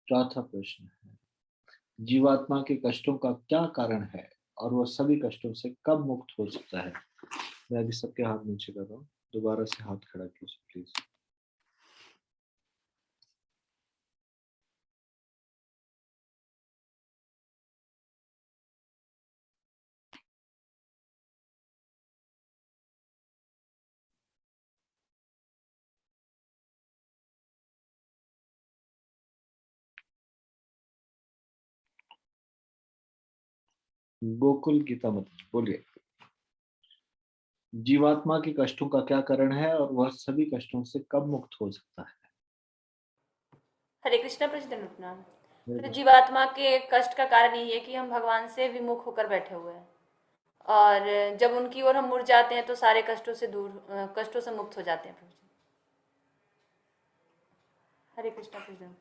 चौथा प्रश्न है, जीवात्मा के कष्टों का क्या कारण है और वह सभी कष्टों से कब मुक्त हो सकता है? मैं अभी सबके हाथ नीचे कर रहा हूँ, दोबारा से हाथ खड़ा कीजिए प्लीज। गोकुल गीता मत बोलिए। जीवात्मा के कष्टों का क्या कारण है और वह सभी कष्टों से कब मुक्त हो सकता है? हरे कृष्णा प्रभु प्रणाम। तो जीवात्मा के कष्ट का कारण यही है कि हम भगवान से विमुख होकर बैठे हुए हैं, और जब उनकी ओर हम मुड़ जाते हैं तो सारे कष्टों से कष्टों से मुक्त हो जाते हैं प्रभु जी। हरे कृष्णा प्रभु।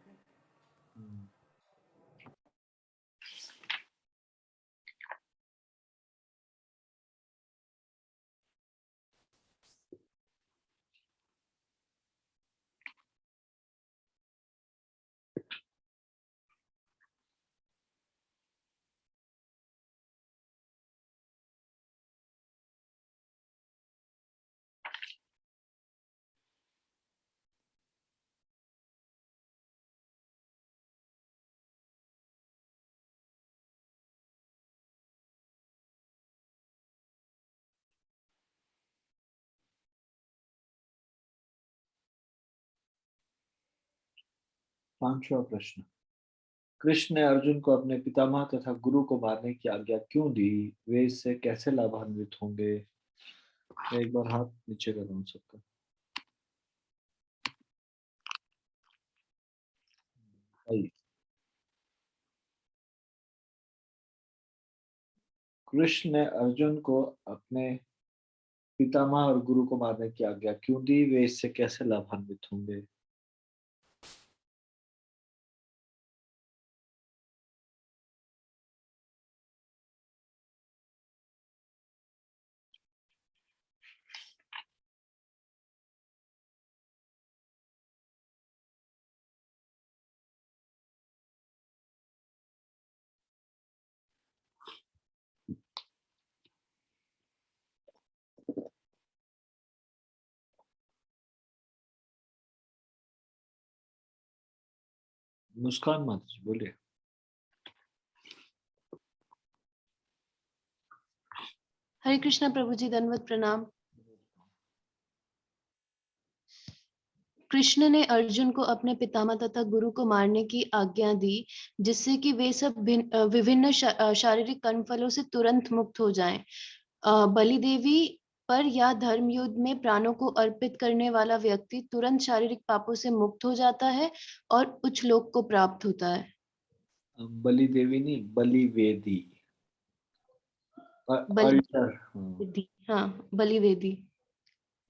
5वां प्रश्न, कृष्ण ने अर्जुन को अपने पितामह तथा गुरु को मारने की आज्ञा क्यों दी? वे इससे कैसे लाभान्वित होंगे? मैं एक बार हाथ नीचे कर रहा हूँ सबका। कृष्ण ने अर्जुन को अपने पितामह और गुरु को मारने की आज्ञा क्यों दी? वे इससे कैसे लाभान्वित होंगे? मुस्कान माता जी बोलिए। हरे कृष्णा प्रभु जी, दंडवत प्रणाम। कृष्ण ने अर्जुन को अपने पितामह तथा गुरु को मारने की आज्ञा दी, जिससे कि वे सब विभिन्न शारीरिक कर्मफलों से तुरंत मुक्त हो जाएं। बलि देवी पर या धर्म युद्ध में प्राणों को अर्पित करने वाला व्यक्ति तुरंत शारीरिक पापों से मुक्त हो जाता है और उच्च लोक को प्राप्त होता है। बलि देवी नहीं, बलि वेदी। बलि अल्टर। वेदी, हाँ, बलि वेदी।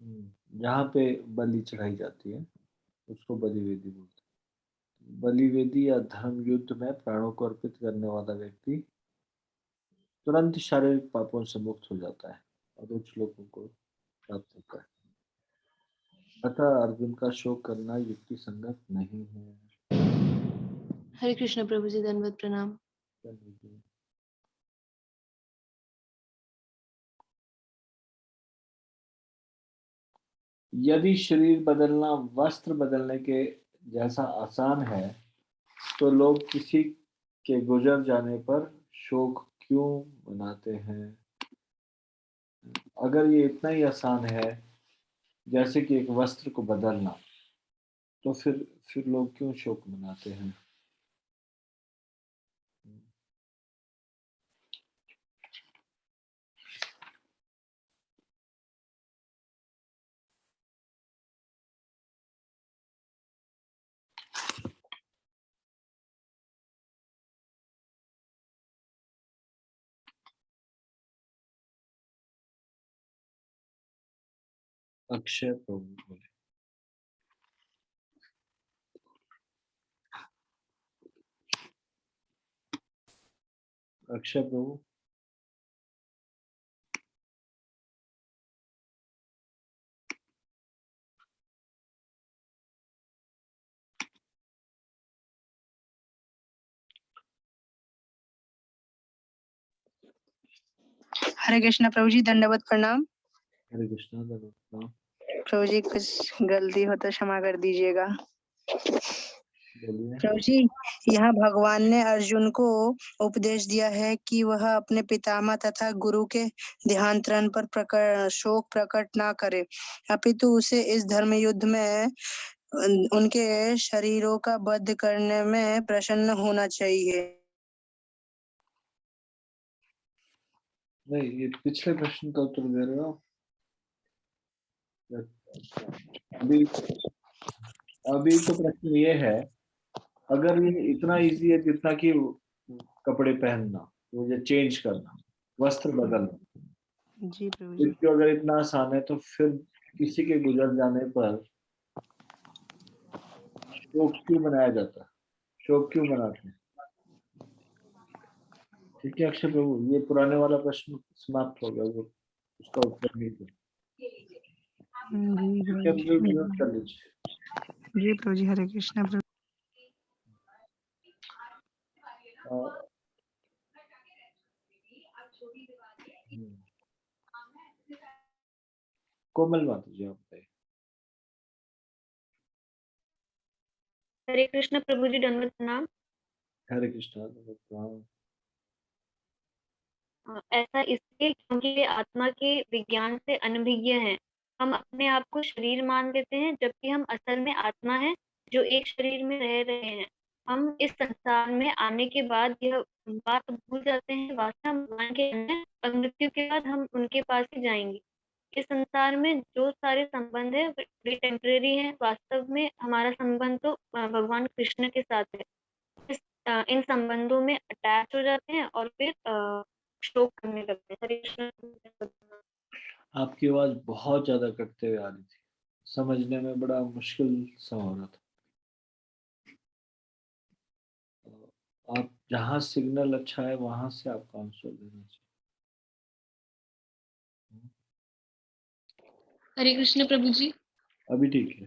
जहाँ पे बलि चढ़ाई जाती है उसको बलि वेदी बोलते हैं। बलि वेदी या धर्म युद्ध में प्राणों को अर्पित करने वाला व्यक्ति तुरंत शारीरिक पापों से मुक्त हो जाता है और उच्च लोगों को प्राप्त होता है। अतः अर्जुन का शोक करना युक्ति संगत नहीं है। हरे कृष्ण प्रभु जी, दंडवत प्रणाम। यदि शरीर बदलना वस्त्र बदलने के जैसा आसान है तो लोग किसी के गुजर जाने पर शोक क्यों मनाते हैं? अगर ये इतना ही आसान है जैसे कि एक वस्त्र को बदलना, तो फिर लोग क्यों शोक मनाते हैं? अक्षय प्रभु बोले। अक्षय प्रभु। हरे कृष्णा प्रभु जी, दंडवत प्रणाम। हरे कृष्णा, दंडवत प्रणाम। प्रभु जी, कुछ गलती हो तो क्षमा कर दीजिएगा। बोलिए। प्रभु जी, यहाँ भगवान ने अर्जुन को उपदेश दिया है कि वह अपने पितामह तथा गुरु के देहांतरण पर शोक प्रकट ना करे, अपितु उसे इस धर्म युद्ध में उनके शरीरों का वध करने में प्रसन्न होना चाहिए। नहीं, ये पिछले प्रश्न का उत्तर दे रहे हो। अभी तो प्रश्न ये है, अगर ये इतना इजी है जितना कि कपड़े पहनना, मुझे चेंज करना, वस्त्र बदलना, जी प्रभु जी। इसको अगर इतना आसान है तो फिर किसी के गुजर जाने पर शोक क्यों मनाया जाता है? शोक क्यों मनाते हैं? ठीक है अक्षय प्रभु, ये पुराने वाला प्रश्न समाप्त हो गया, वो उसका उत्तर नहीं था। कर लीजिए। जी प्रभु जी, हरे कृष्णा प्रभु। कोमल माता जी, आप बताइए। हरे कृष्ण प्रभु जी, दंडवत प्रणाम। हरे कृष्णा, दंडवत प्रणाम। ऐसा इसलिए क्योंकि वे आत्मा के विज्ञान से अनभिज्ञ हैं। हम अपने आप को शरीर मान लेते हैं, जबकि हम असल में आत्मा है जो एक शरीर में रह रहे हैं। हम इस संसार में आने के बाद यह बात भूल जाते हैं, वास्तव में भगवान के हैं और मृत्यु के बाद हम उनके पास ही जाएंगे। इस संसार में जो सारे संबंध है वे टेम्परेरी हैं। वास्तव में हमारा संबंध तो भगवान कृष्ण के साथ है। इन संबंधों में अटैच हो जाते हैं और फिर शोक करने लगते हैं। हरे कृष्ण। आपकी आवाज बहुत ज्यादा कटते हुए आ रही थी, समझने में बड़ा मुश्किल सा हो रहा था। आप जहाँ सिग्नल अच्छा है वहां से आपका आंसर देना चाहिए। हरे कृष्ण प्रभु जी। अभी ठीक है।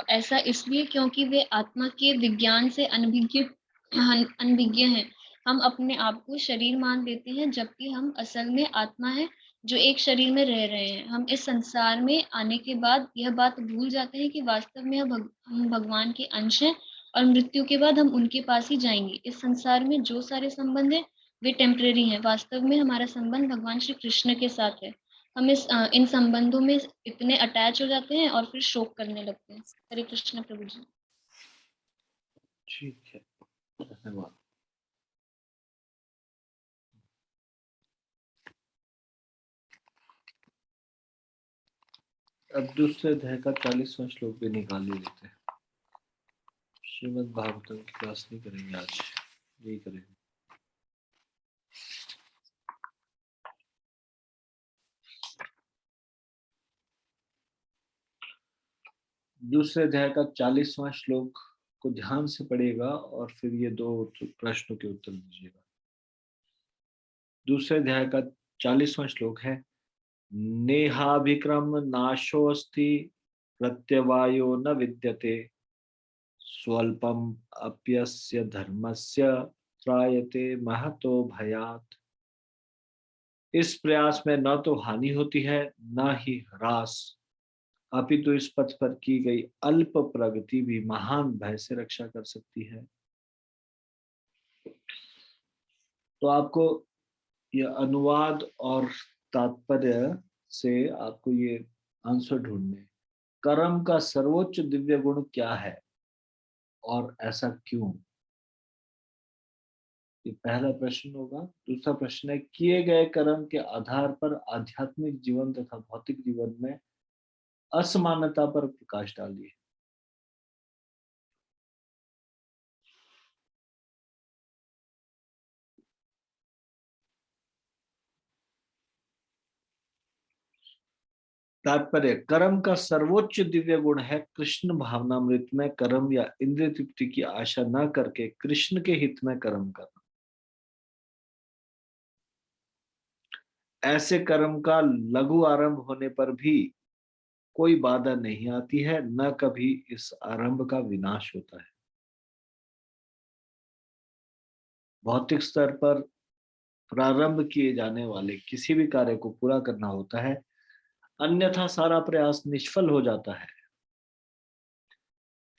ऐसा इसलिए क्योंकि वे आत्मा के विज्ञान से अनभिज्ञ हैं। हम अपने आप को शरीर मान लेते हैं, जबकि हम असल में आत्मा है जो एक शरीर में रह रहे हैं। हम इस संसार में आने के बाद यह बात भूल जाते हैं कि वास्तव में हम भगवान के अंश हैं और मृत्यु के बाद हम उनके पास ही जाएंगे। इस संसार में जो सारे संबंध हैं वे टेम्परेरी हैं। वास्तव में हमारा संबंध भगवान श्री कृष्ण के साथ है। हम इन संबंधों में इतने अटैच हो जाते हैं और फिर शोक करने लगते हैं। हरे कृष्ण प्रभु जी। ठीक है, धन्यवाद। अब दूसरे अध्याय का 40वां श्लोक भी निकाल ही लेते हैं। श्रीमद् भागवतम की क्लास नहीं करेंगे आज, यही करेंगे। दूसरे अध्याय का 40वां श्लोक को ध्यान से पढ़िएगा और फिर ये दो प्रश्नों के उत्तर दीजिएगा। दूसरे अध्याय का 40वां श्लोक है, नेहाभिक्रम नाशोऽस्ति प्रत्यवायो न विद्यते स्वल्पम अप्यस्य धर्मस्य त्रायते महतो भयात्। इस प्रयास में न तो हानि होती है न ही ह्रास, अपितु इस पथ पर की गई अल्प प्रगति भी महान भय से रक्षा कर सकती है। तो आपको यह अनुवाद और तात्पर्य से आपको ये आंसर ढूंढने, कर्म का सर्वोच्च दिव्य गुण क्या है और ऐसा क्यों, ये पहला प्रश्न होगा। दूसरा प्रश्न है, किए गए कर्म के आधार पर आध्यात्मिक जीवन तथा भौतिक जीवन में असमानता पर प्रकाश डालिए। तात्पर्य, कर्म का सर्वोच्च दिव्य गुण है कृष्ण भावनामृत में कर्म या इंद्रिय तृप्ति की आशा न करके कृष्ण के हित में कर्म करना। ऐसे कर्म का लघु आरंभ होने पर भी कोई बाधा नहीं आती है, न कभी इस आरंभ का विनाश होता है। भौतिक स्तर पर प्रारंभ किए जाने वाले किसी भी कार्य को पूरा करना होता है, अन्यथा सारा प्रयास निष्फल हो जाता है।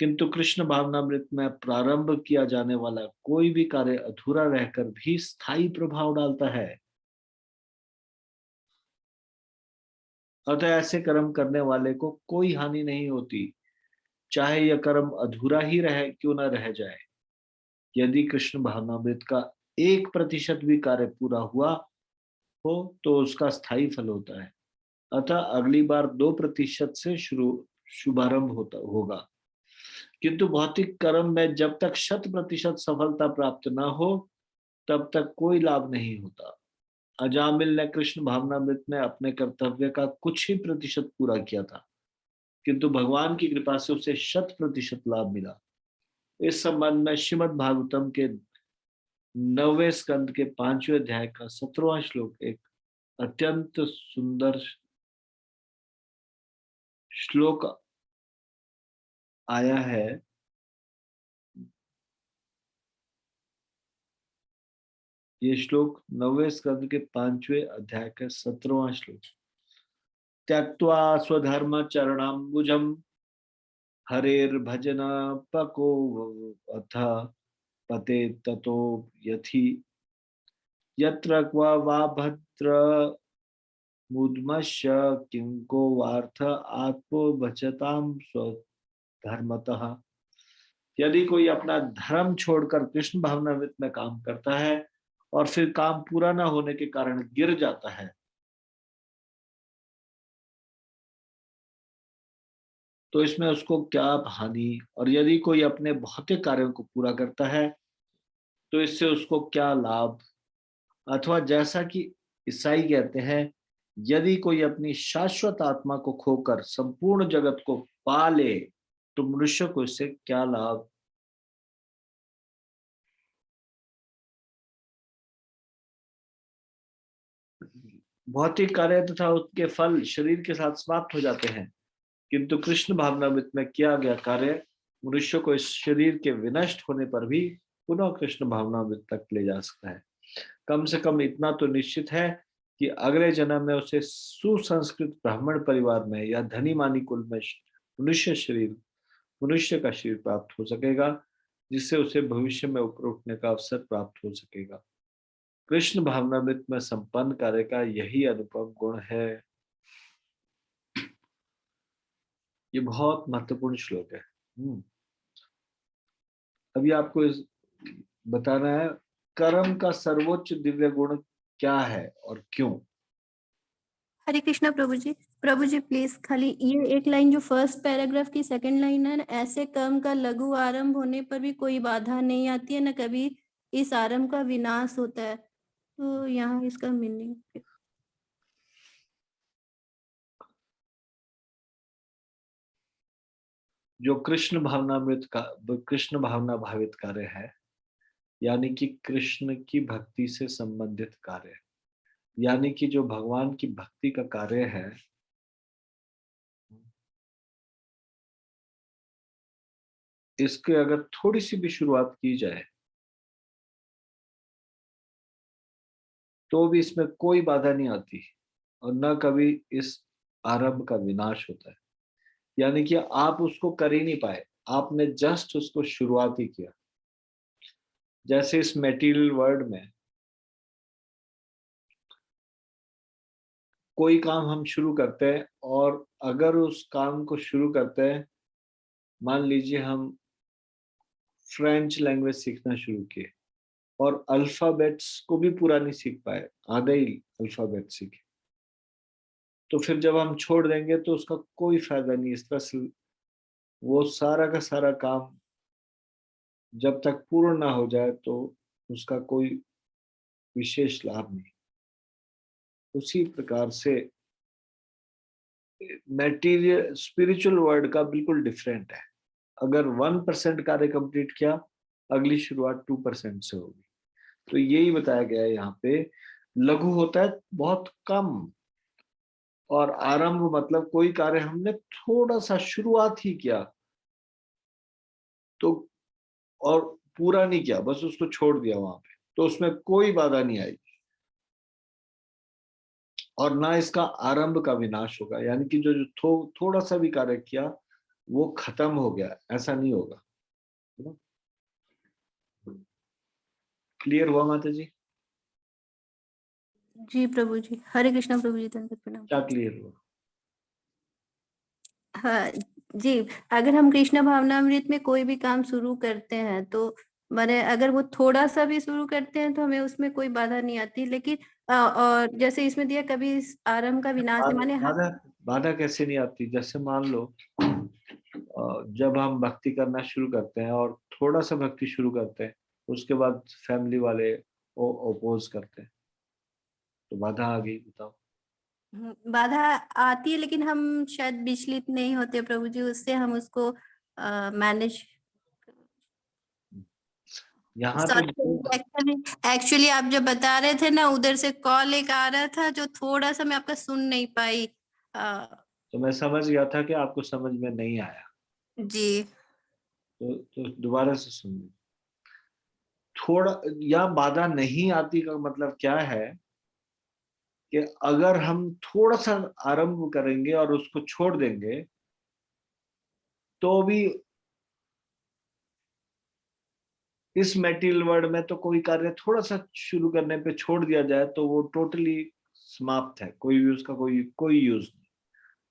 किंतु कृष्ण भावनामृत में प्रारंभ किया जाने वाला कोई भी कार्य अधूरा रहकर भी स्थायी प्रभाव डालता है। अतः ऐसे कर्म करने वाले को कोई हानि नहीं होती, चाहे यह कर्म अधूरा ही रहे क्यों न रह जाए। यदि कृष्ण भावनामृत का 1% भी कार्य पूरा हुआ हो तो उसका स्थायी फल होता है। अतः अगली बार 2% से शुभारंभ होगा। किंतु भौतिक कर्म में जब तक 100% सफलता प्राप्त न हो तब तक कोई लाभ नहीं होता। अजामिल ने कृष्ण भावनामृत में अपने कर्तव्य का कुछ ही प्रतिशत पूरा किया था, किंतु भगवान की कृपा से उसे 100% लाभ मिला। इस संबंध में श्रीमद् भागवतम के 9वें स्कंद के 5वें अध्याय का 17वां श्लोक एक अत्यंत सुंदर श्लोक आया है। ये श्लोक 9वें स्कंद के 5वें अध्याय का 17वां श्लोक, त्यक्त्वा स्वधर्म चरणाम्बुजम हरेर्भजन पको अथ पते ततो यथि यत्र क्व वा भद्र मुद्मश्य किंको वार्थ आत्मो भजताम स्वधर्मतः। यदि कोई अपना धर्म छोड़कर कृष्ण भावनामृत में काम करता है और फिर काम पूरा न होने के कारण गिर जाता है, तो इसमें उसको क्या हानि, और यदि कोई अपने भौतिक कार्यों को पूरा करता है तो इससे उसको क्या लाभ। अथवा जैसा कि ईसाई कहते हैं, यदि कोई अपनी शाश्वत आत्मा को खोकर संपूर्ण जगत को पा ले तो मनुष्य को इससे क्या लाभ। भौतिक कार्य तथा उसके फल शरीर के साथ समाप्त हो जाते हैं, किंतु कृष्ण भावनामृत में किया गया कार्य मनुष्य को इस शरीर के विनष्ट होने पर भी पुनः कृष्ण भावनामृत तक ले जा सकता है। कम से कम इतना तो निश्चित है कि अगले जन्म में उसे सुसंस्कृत ब्राह्मण परिवार में या धनी मानी कुल में मनुष्य का शरीर प्राप्त हो सकेगा, जिससे उसे भविष्य में ऊपर उठने का अवसर प्राप्त हो सकेगा। कृष्ण भावनामृत में संपन्न कार्य का यही अनुपम गुण है। ये बहुत महत्वपूर्ण श्लोक है। अभी आपको बताना है कर्म का सर्वोच्च दिव्य गुण क्या है और क्यों। हरे कृष्णा प्रभु जी प्लीज खाली ये एक लाइन जो फर्स्ट पैराग्राफ की सेकंड लाइन है ना, ऐसे कर्म का लघु आरंभ होने पर भी कोई बाधा नहीं आती है, न कभी इस आरंभ का विनाश होता है, तो यहाँ इसका मीनिंग। जो कृष्ण भावना भावित कार्य है, यानी कि कृष्ण की भक्ति से संबंधित कार्य, यानी कि जो भगवान की भक्ति का कार्य है, इसके अगर थोड़ी सी भी शुरुआत की जाए तो भी इसमें कोई बाधा नहीं आती और न कभी इस आरंभ का विनाश होता है। यानी कि आप उसको कर ही नहीं पाए, आपने जस्ट उसको शुरुआत ही किया। जैसे इस मेटीरियल वर्ल्ड में कोई काम हम शुरू करते हैं और अगर उस काम को शुरू करते हैं, मान लीजिए हम फ्रेंच लैंग्वेज सीखना शुरू किए और अल्फाबेट्स को भी पूरा नहीं सीख पाए, आधे ही अल्फाबेट सीखे, तो फिर जब हम छोड़ देंगे तो उसका कोई फायदा नहीं। इस तरह से वो सारा का सारा काम जब तक पूर्ण ना हो जाए तो उसका कोई विशेष लाभ नहीं। उसी प्रकार से मैटीरियल स्पिरिचुअल वर्ल्ड का बिल्कुल डिफरेंट है। अगर 1% कार्य कंप्लीट किया, अगली शुरुआत 2% से होगी। तो यही बताया गया है यहाँ पे। लघु होता है बहुत कम, और आरंभ मतलब कोई कार्य हमने थोड़ा सा शुरुआत ही किया तो, और पूरा नहीं किया, बस उसको छोड़ दिया वहां पे, तो उसमें कोई बाधा नहीं आई और ना इसका आरंभ का विनाश होगा। यानी कि जो थोड़ा सा भी कार्य किया वो खत्म हो गया, ऐसा नहीं होगा। क्लियर हुआ माता जी? जी प्रभु जी, हरे कृष्णा प्रभु जी, दंडवत प्रणाम। क्या क्लियर हुआ? हाँ जी, अगर हम कृष्ण भावनामृत में कोई भी काम शुरू करते हैं तो माने अगर वो थोड़ा सा भी शुरू करते हैं तो हमें उसमें कोई बाधा नहीं आती, लेकिन और जैसे इसमें दिया कभी इस आरंभ का विनाश है, माने बाधा कैसे नहीं आती? जैसे मान लो जब हम भक्ति करना शुरू करते हैं और थोड़ा सा भक्ति शुरू करते हैं, उसके बाद फैमिली वाले ओपोज करते हैं, तो बाधा आ गई। बताओ। बाधा आती है, लेकिन हम शायद विचलित नहीं होते प्रभु जी उससे, हम उसको मैनेज। यहाँ पे एक्चुअली आप जब बता रहे थे ना, उधर से कॉल एक आ रहा था जो थोड़ा सा मैं आपका सुन नहीं पाई। तो मैं समझ गया था कि आपको समझ में नहीं आया जी, तो दोबारा से सुन। थोड़ा या बाधा नहीं आती का मतलब क्या है कि अगर हम थोड़ा सा आरंभ करेंगे और उसको छोड़ देंगे तो भी इस मेटीरियल वर्ल्ड में तो कोई कार्य थोड़ा सा शुरू करने पे छोड़ दिया जाए तो वो टोटली समाप्त है, कोई भी उसका कोई यूज नहीं।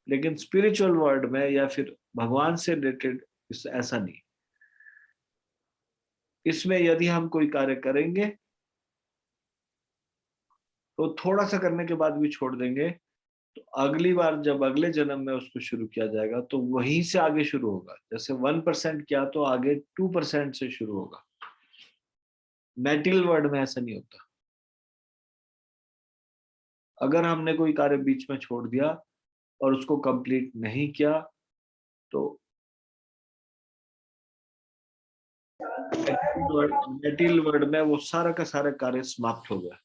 लेकिन स्पिरिचुअल वर्ल्ड में या फिर भगवान से रिलेटेड ऐसा नहीं। इसमें यदि हम कोई कार्य करेंगे तो थोड़ा सा करने के बाद भी छोड़ देंगे, तो अगली बार जब अगले जन्म में उसको शुरू किया जाएगा तो वहीं से आगे शुरू होगा। जैसे 1% किया तो आगे 2% से शुरू होगा। मेटीरियल वर्ल्ड में ऐसा नहीं होता। अगर हमने कोई कार्य बीच में छोड़ दिया और उसको कंप्लीट नहीं किया तो मेटिल वर्ड में वो सारा का सारा कार्य समाप्त हो गया।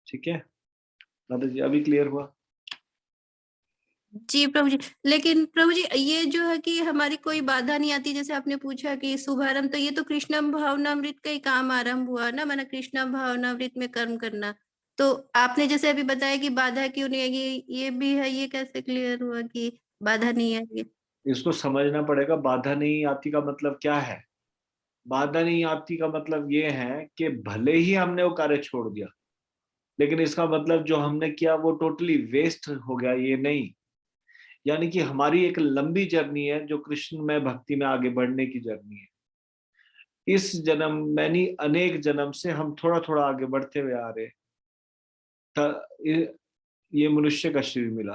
ठीक है माता जी, अभी क्लियर हुआ? जी प्रभु जी, लेकिन प्रभु जी ये जो है कि हमारी कोई बाधा नहीं आती, जैसे आपने पूछा कि शुभारंभ, तो ये तो कृष्ण भावनामृत का ही काम आरंभ हुआ ना, माना कृष्ण भावनामृत में कर्म करना। तो आपने जैसे अभी बताया कि बाधा क्यों नहीं आएगी, ये भी है, ये कैसे क्लियर हुआ कि बाधा नहीं आएगी? इसको समझना पड़ेगा। बाधा नहीं आती का मतलब क्या है? बाधा नहीं आती का मतलब ये है कि भले ही हमने वो कार्य छोड़ दिया, लेकिन इसका मतलब जो हमने किया वो टोटली वेस्ट हो गया, ये नहीं। यानी कि हमारी एक लंबी जर्नी है जो कृष्ण में भक्ति में आगे बढ़ने की जर्नी है। इस जन्म में नहीं, अनेक जन्म से हम थोड़ा थोड़ा आगे बढ़ते हुए आ रहे। ये मनुष्य का शरीर मिला।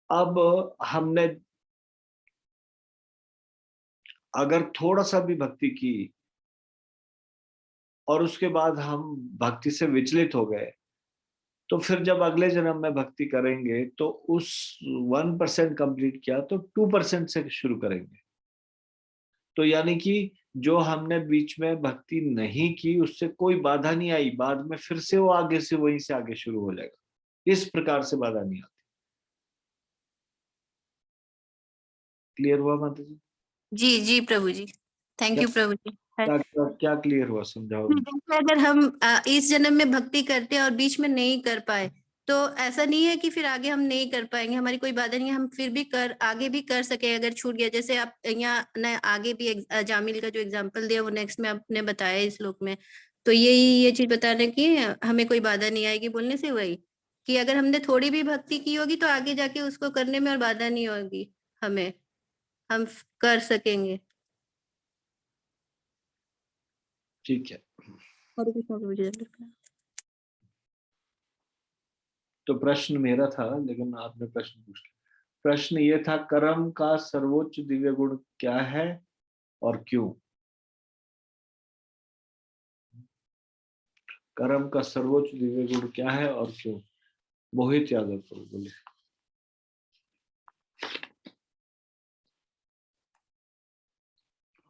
अब हमने अगर थोड़ा सा भी भक्ति की और उसके बाद हम भक्ति से विचलित हो गए, तो फिर जब अगले जन्म में भक्ति करेंगे तो उस 1% कंप्लीट किया तो 2% से शुरू करेंगे। तो यानी कि जो हमने बीच में भक्ति नहीं की उससे कोई बाधा नहीं आई, बाद में फिर से वो आगे से वहीं से आगे शुरू हो जाएगा। इस प्रकार से बाधा नहीं आती। क्लियर हुआ माता जी? जी जी प्रभु जी, थैंक यू प्रभु जी। क्या क्लियर हुआ, समझाओ। जैसे अगर हम इस जन्म में भक्ति करते हैं और बीच में नहीं कर पाए, तो ऐसा नहीं है कि फिर आगे हम नहीं कर पाएंगे, हमारी कोई बाधा नहीं है, हम फिर भी आगे भी कर सके अगर छूट गया। जैसे आप यहाँ आगे भी जामिल का जो एग्जांपल दिया वो नेक्स्ट में आपने बताया इस श्लोक में, तो ये चीज बता रहे कि हमें कोई बाधा नहीं आएगी बोलने से, वही कि अगर हमने थोड़ी भी भक्ति की होगी तो आगे जाके उसको करने में और बाधा नहीं होगी हमें, हम कर सकेंगे। ठीक है, हरे कृष्ण प्रभु जी। तो प्रश्न मेरा था लेकिन आपने प्रश्न पूछ लिया। प्रश्न ये था, कर्म का सर्वोच्च दिव्य गुण क्या है और क्यों? कर्म का सर्वोच्च दिव्य गुण क्या है और क्यों? मोहित यादव को बोले।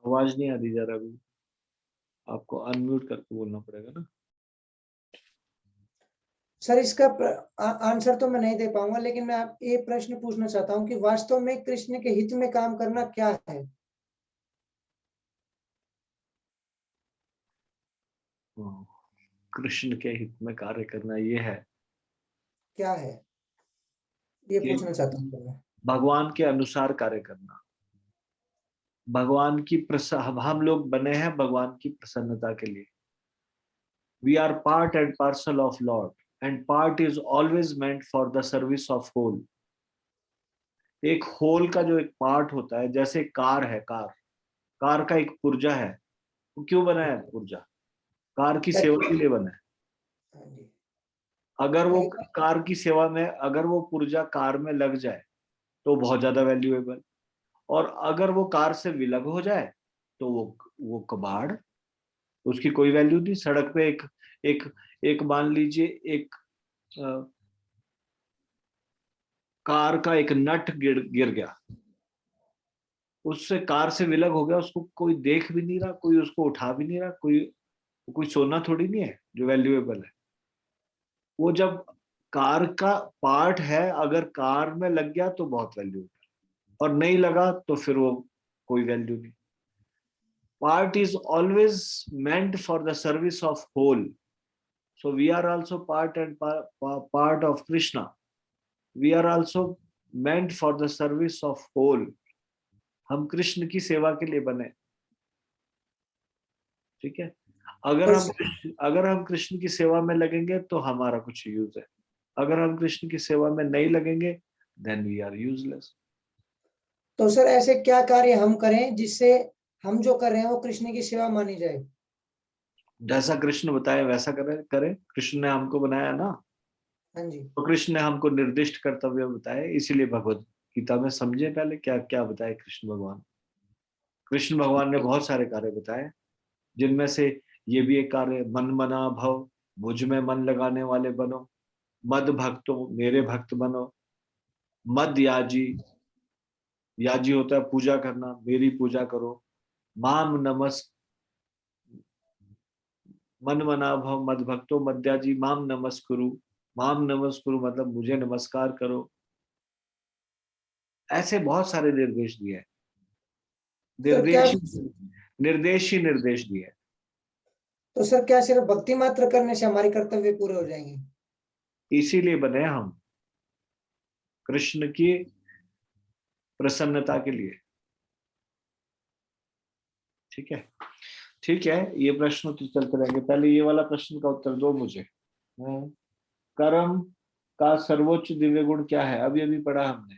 आवाज नहीं आ रही जरा भी, आपको अनम्यूट करके बोलना पड़ेगा ना। सर इसका आंसर तो मैं नहीं दे पाऊंगा, लेकिन मैं आप ये प्रश्न पूछना चाहता हूँ कि वास्तव में कृष्ण के हित में काम करना क्या है? कृष्ण के हित में कार्य करना ये है, क्या है ये पूछना चाहता हूँ मैं। भगवान के अनुसार कार्य करना। भगवान की हम लोग बने हैं भगवान की प्रसन्नता के लिए। We are part and parcel of Lord and part is always meant for the service of whole. एक होल का जो एक पार्ट होता है, जैसे कार है, कार का एक पुर्जा है। वो क्यों बना है पुर्जा? कार की सेवा के लिए बना है। अगर वो कार की सेवा में, अगर वो पुर्जा कार में लग जाए तो बहुत ज्यादा वैल्यूएबल, और अगर वो कार से विलग हो जाए तो वो कबाड़, उसकी कोई वैल्यू नहीं। सड़क पे एक मान लीजिए एक कार का एक नट गिर गया, उससे कार से विलग हो गया, उसको कोई देख भी नहीं रहा, कोई उसको उठा भी नहीं रहा, कोई सोना थोड़ी नहीं है जो वैल्यूएबल है। वो जब कार का पार्ट है, अगर कार में लग गया तो बहुत वैल्यूएबल, और नहीं लगा तो फिर वो कोई वैल्यू नहीं। Part is always meant for the service of whole. So we are also part and part of Krishna. We are also meant for the service of whole. हम कृष्ण की सेवा के लिए बने। ठीक है, अगर हम कृष्ण की सेवा में लगेंगे तो हमारा कुछ यूज है। अगर हम कृष्ण की सेवा में नहीं लगेंगे then we are useless. तो सर ऐसे क्या कार्य हम करें जिससे हम जो कर रहे हैं वो कृष्ण की सेवा मानी जाए? जैसा कृष्ण बताए वैसा करें। कृष्ण ने हमको बनाया ना, हाँ जी। तो कृष्ण ने हमको निर्दिष्ट कर्तव्य बताए, इसीलिए भगवत गीता में समझे पहले क्या क्या बताए कृष्ण भगवान। कृष्ण भगवान ने बहुत सारे कार्य बताए, जिनमें से ये भी एक कार्य, मन मना भव, मुझ में मन लगाने वाले बनो, मद भक्तों मेरे भक्त बनो, मद याजी, याजी होता है पूजा करना, मेरी पूजा करो, माम नमस् मन मना भव मद भक्तो मद्याजी माम नमस्कुरु, माम नमस्कुरु मतलब मुझे नमस्कार करो। ऐसे बहुत सारे निर्देश दिए हैं, सर क्या निर्देश ही निर्देश दिए हैं। तो सर क्या सिर्फ भक्ति मात्र करने से हमारे कर्तव्य पूरे हो जाएंगे? इसीलिए बने हम, कृष्ण की प्रसन्नता के लिए। ठीक है, ठीक है, ये प्रश्न तो चलते रहेंगे। पहले ये वाला प्रश्न का उत्तर दो मुझे। कर्म का सर्वोच्च दिव्य गुण क्या है? अभी अभी पढ़ा हमने,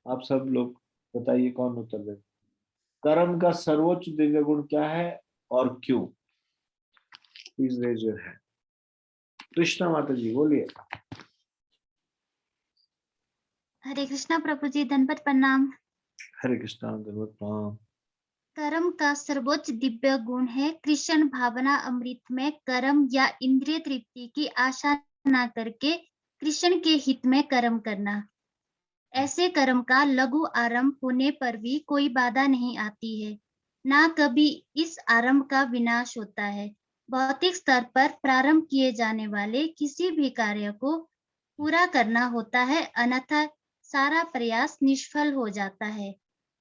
आप सब लोग बताइए कौन उत्तर दे। कर्म का सर्वोच्च दिव्य गुण क्या है और क्यों? Please raise your hand. Krishna Mata ji बोलिए। हरे कृष्णा प्रभु जी, दंडवत प्रणाम। हरे कृष्णा दंडवत प्रणाम। कर्म का सर्वोच्च दिव्य गुण है कृष्ण भावना अमृत में कर्म या इंद्रिय तृप्ति की आशा न करके कृष्ण के हित में कर्म करना। ऐसे कर्म का लघु आरंभ होने पर भी कोई बाधा नहीं आती है, ना कभी इस आरंभ का विनाश होता है। भौतिक स्तर पर प्रारंभ किए जाने वाले किसी भी कार्य को पूरा करना होता है, अन्यथा सारा प्रयास निष्फल हो जाता है।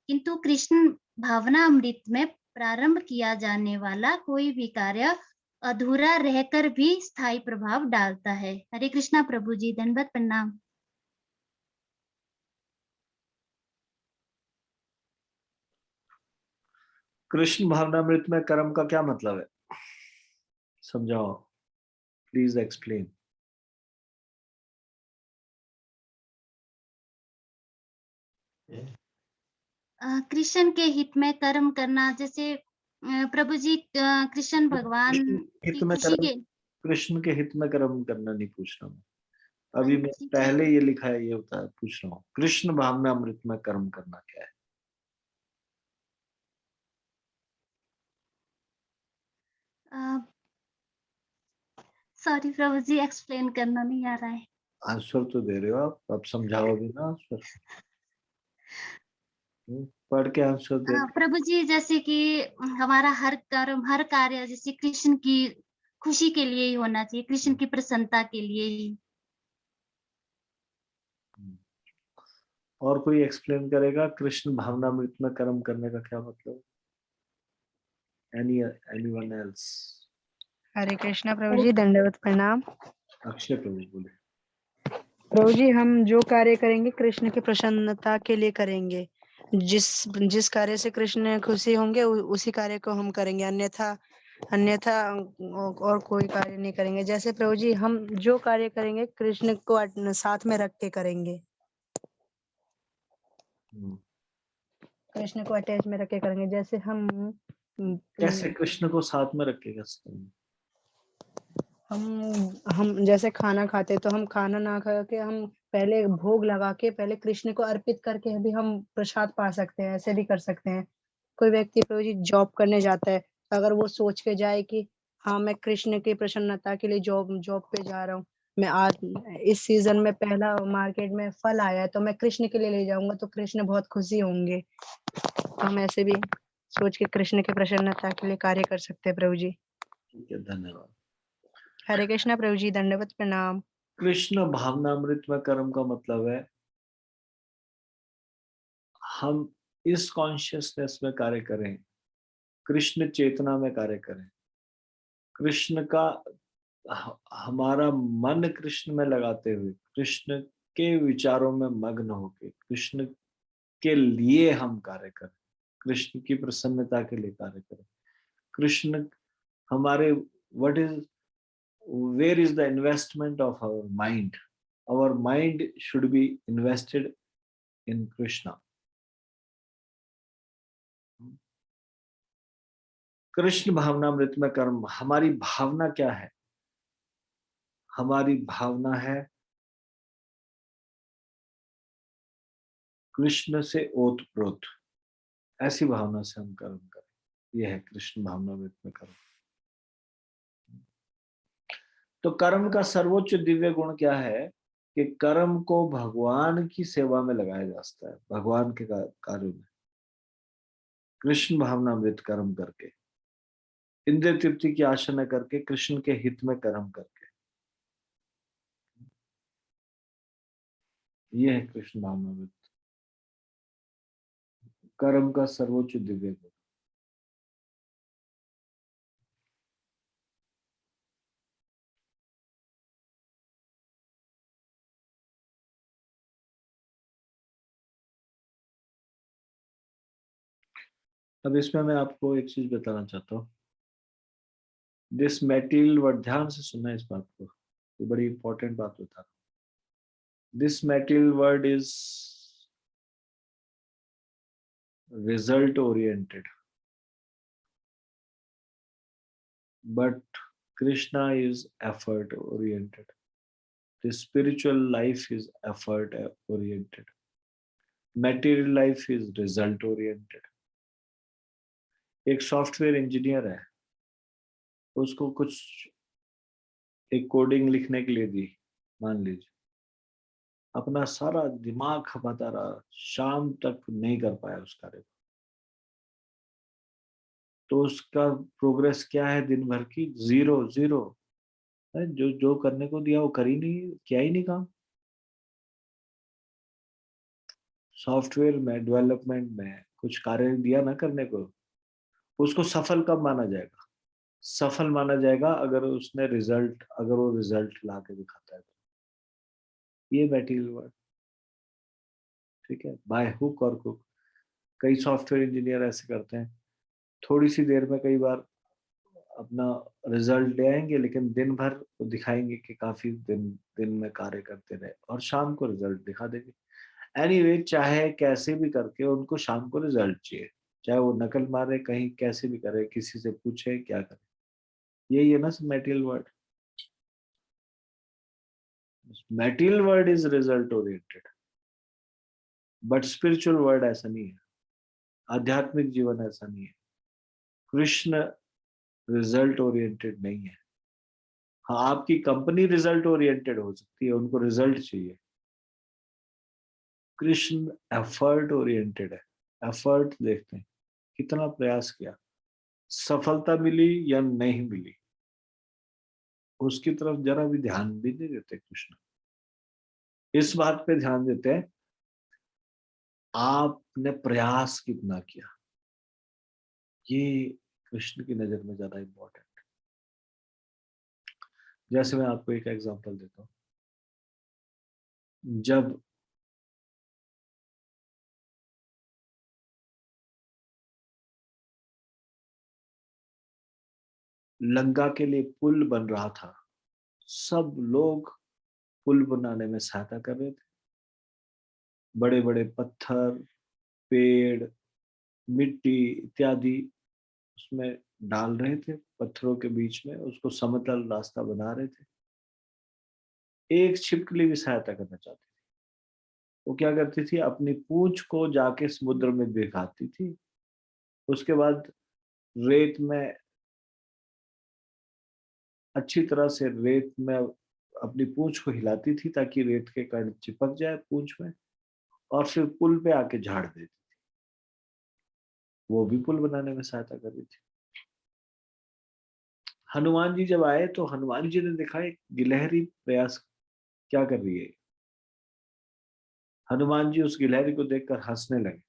किंतु कृष्ण भावना अमृत में प्रारंभ किया जाने वाला कोई भी कार्य अधूरा रहकर भी स्थायी प्रभाव डालता है। हरे कृष्णा प्रभु जी, दंडवत प्रणाम। कृष्ण भावनामृत में कर्म का क्या मतलब है? समझाओ, प्लीज एक्सप्लेन। कृष्ण के हित में कर्म करना, जैसे प्रभु जी कृष्ण भगवान की खुशी के कृष्ण के हित में कर्म करना नहीं पूछ रहा हूँ अभी, मैं पहले ये लिखा है ये होता है, पूछ रहा हूँ कृष्ण भावना अमृत में कर्म करना क्या है? सॉरी प्रभु जी, एक्सप्लेन करना नहीं आ रहा है। आंसर तो दे रहे हो आप, अब समझाओगे ना आंसर? पढ़ के आंसर दे। प्रभु जी, जैसे कि हमारा हर कर्म हर कार्य जैसे कृष्ण की खुशी के लिए ही होना चाहिए, कृष्ण की प्रसन्नता के लिए ही। और कोई एक्सप्लेन करेगा कृष्ण भावनामृत में कर्म करने का क्या मतलब? Anyone else? हरे कृष्णा प्रभु जी, दंडवत प्रणाम। अक्षय प्रभु बोले। प्रभु जी, हम जो कार्य करेंगे कृष्ण की प्रसन्नता के लिए करेंगे। जिस कार्य से कृष्ण खुशी होंगे उसी कार्य को हम करेंगे, अन्यथा और कोई कार्य नहीं करेंगे। जैसे प्रभु जी, हम जो कार्य करेंगे कृष्ण को साथ में रख के करेंगे, कृष्ण को अटैच में रख के करेंगे। जैसे कैसे कृष्ण को साथ में रख के कैसे करेंगे? हम जैसे खाना खाते तो हम खाना ना खा के हम पहले भोग लगा के पहले कृष्ण को अर्पित करके भी हम प्रसाद पा सकते हैं, ऐसे भी कर सकते हैं। कोई व्यक्ति प्रभु जी जॉब करने जाता है, अगर वो सोच के जाए कि हाँ मैं कृष्ण की प्रसन्नता के लिए जॉब पे जा रहा हूँ, मैं आज इस सीजन में पहला मार्केट में फल आया है तो मैं कृष्ण के लिए ले जाऊंगा तो कृष्ण बहुत खुशी होंगे। तो हम ऐसे भी सोच के कृष्ण की प्रसन्नता के लिए कार्य कर सकते हैं प्रभु जी। ठीक है, धन्यवाद। हरे कृष्णा प्रभु जी, दंडवत प्रणाम। कृष्ण भावनामृत में कर्म का मतलब है हम इस कॉन्शियसनेस में कार्य करें, कृष्ण चेतना में कार्य करें, कृष्ण का हमारा मन कृष्ण में लगाते हुए, कृष्ण के विचारों में मग्न होकर कृष्ण के लिए हम कार्य करें, कृष्ण की प्रसन्नता के लिए कार्य करें। कृष्ण हमारे where is the investment of our mind? Our mind should be invested in Krishna. Krishna भावनामृत में कर्म, हमारी भावना क्या है? हमारी भावना है कृष्ण से ओतप्रोत, ऐसी भावना से हम कर्म करें, यह है कृष्ण भावनामृत में कर्म। तो कर्म का सर्वोच्च दिव्य गुण क्या है कि कर्म को भगवान की सेवा में लगाया जा सकता है, भगवान के कार्य में, कृष्ण भावनामृत कर्म करके, इंद्रिय तृप्ति की आशा न करके, कृष्ण के हित में कर्म करके। यह है कृष्ण भावनामृत कर्म का सर्वोच्च दिव्य गुण। अब इसमें मैं आपको एक चीज बताना चाहता हूँ। दिस मेटीरियल वर्ड, ध्यान से सुनना इस बात को, ये बड़ी इंपॉर्टेंट बात बता रहा हूँ। This material word is result oriented, but Krishna is effort oriented. The spiritual life is effort oriented. Material life is result oriented. एक सॉफ्टवेयर इंजीनियर है, उसको कुछ एक कोडिंग लिखने के लिए दी, मान लीजिए, अपना सारा दिमाग खपाता रहा, शाम तक नहीं कर पाया उस कार्य को, तो उसका प्रोग्रेस क्या है दिन भर की? Zero zero. जो जो करने को दिया वो कर ही नहीं, किया ही नहीं काम। सॉफ्टवेयर में, डेवलपमेंट में कुछ कार्य दिया ना करने को, उसको सफल कब माना जाएगा? सफल माना जाएगा अगर उसने रिजल्ट, अगर वो रिजल्ट ला के दिखाता है तो। ये मटेरियल वर्ड, ठीक है, बाय हुक और कुक। कई सॉफ्टवेयर इंजीनियर ऐसे करते हैं, थोड़ी सी देर में कई बार अपना रिजल्ट ले आएंगे, लेकिन दिन भर वो दिखाएंगे कि काफी दिन में कार्य करते रहे, और शाम को रिजल्ट दिखा देंगे। एनीवे, चाहे कैसे भी करके उनको शाम को रिजल्ट चाहिए, चाहे वो नकल मारे, कहीं कैसे भी करे, किसी से पूछे, क्या करे। यही है ना material word. Material word is result oriented, but spiritual word ऐसा नहीं है, आध्यात्मिक जीवन ऐसा नहीं है। कृष्ण रिजल्ट ओरिएंटेड नहीं है। हाँ, आपकी कंपनी रिजल्ट ओरिएंटेड हो सकती है, उनको रिजल्ट चाहिए। कृष्ण एफर्ट ओरिएंटेड है। एफर्ट देखते हैं, कितना प्रयास किया, सफलता मिली या नहीं मिली, उसकी तरफ जरा भी ध्यान भी नहीं देते कृष्ण। इस बात पे ध्यान देते हैं आपने प्रयास कितना किया। ये कृष्ण की नजर में ज्यादा इंपॉर्टेंट है। जैसे मैं आपको एक एग्जांपल देता हूँ। जब लंका के लिए पुल बन रहा था, सब लोग पुल बनाने में सहायता कर रहे थे। बड़े बड़े पत्थर, पेड़, मिट्टी इत्यादि उसमें डाल रहे थे, पत्थरों के बीच में उसको समतल रास्ता बना रहे थे। एक छिपकली भी सहायता करना चाहती थी। वो क्या करती थी? अपनी पूंछ को जाके समुद्र में भिगाती थी, उसके बाद रेत में अच्छी तरह से, रेत में अपनी पूंछ को हिलाती थी ताकि रेत के कण चिपक जाए पूंछ में, और फिर पुल पे आके झाड़ देती थी। वो भी पुल बनाने में सहायता कर रही थी। हनुमान जी जब आए तो हनुमान जी ने देखा एक गिलहरी प्रयास क्या कर रही है। हनुमान जी उस गिलहरी को देखकर हंसने लगे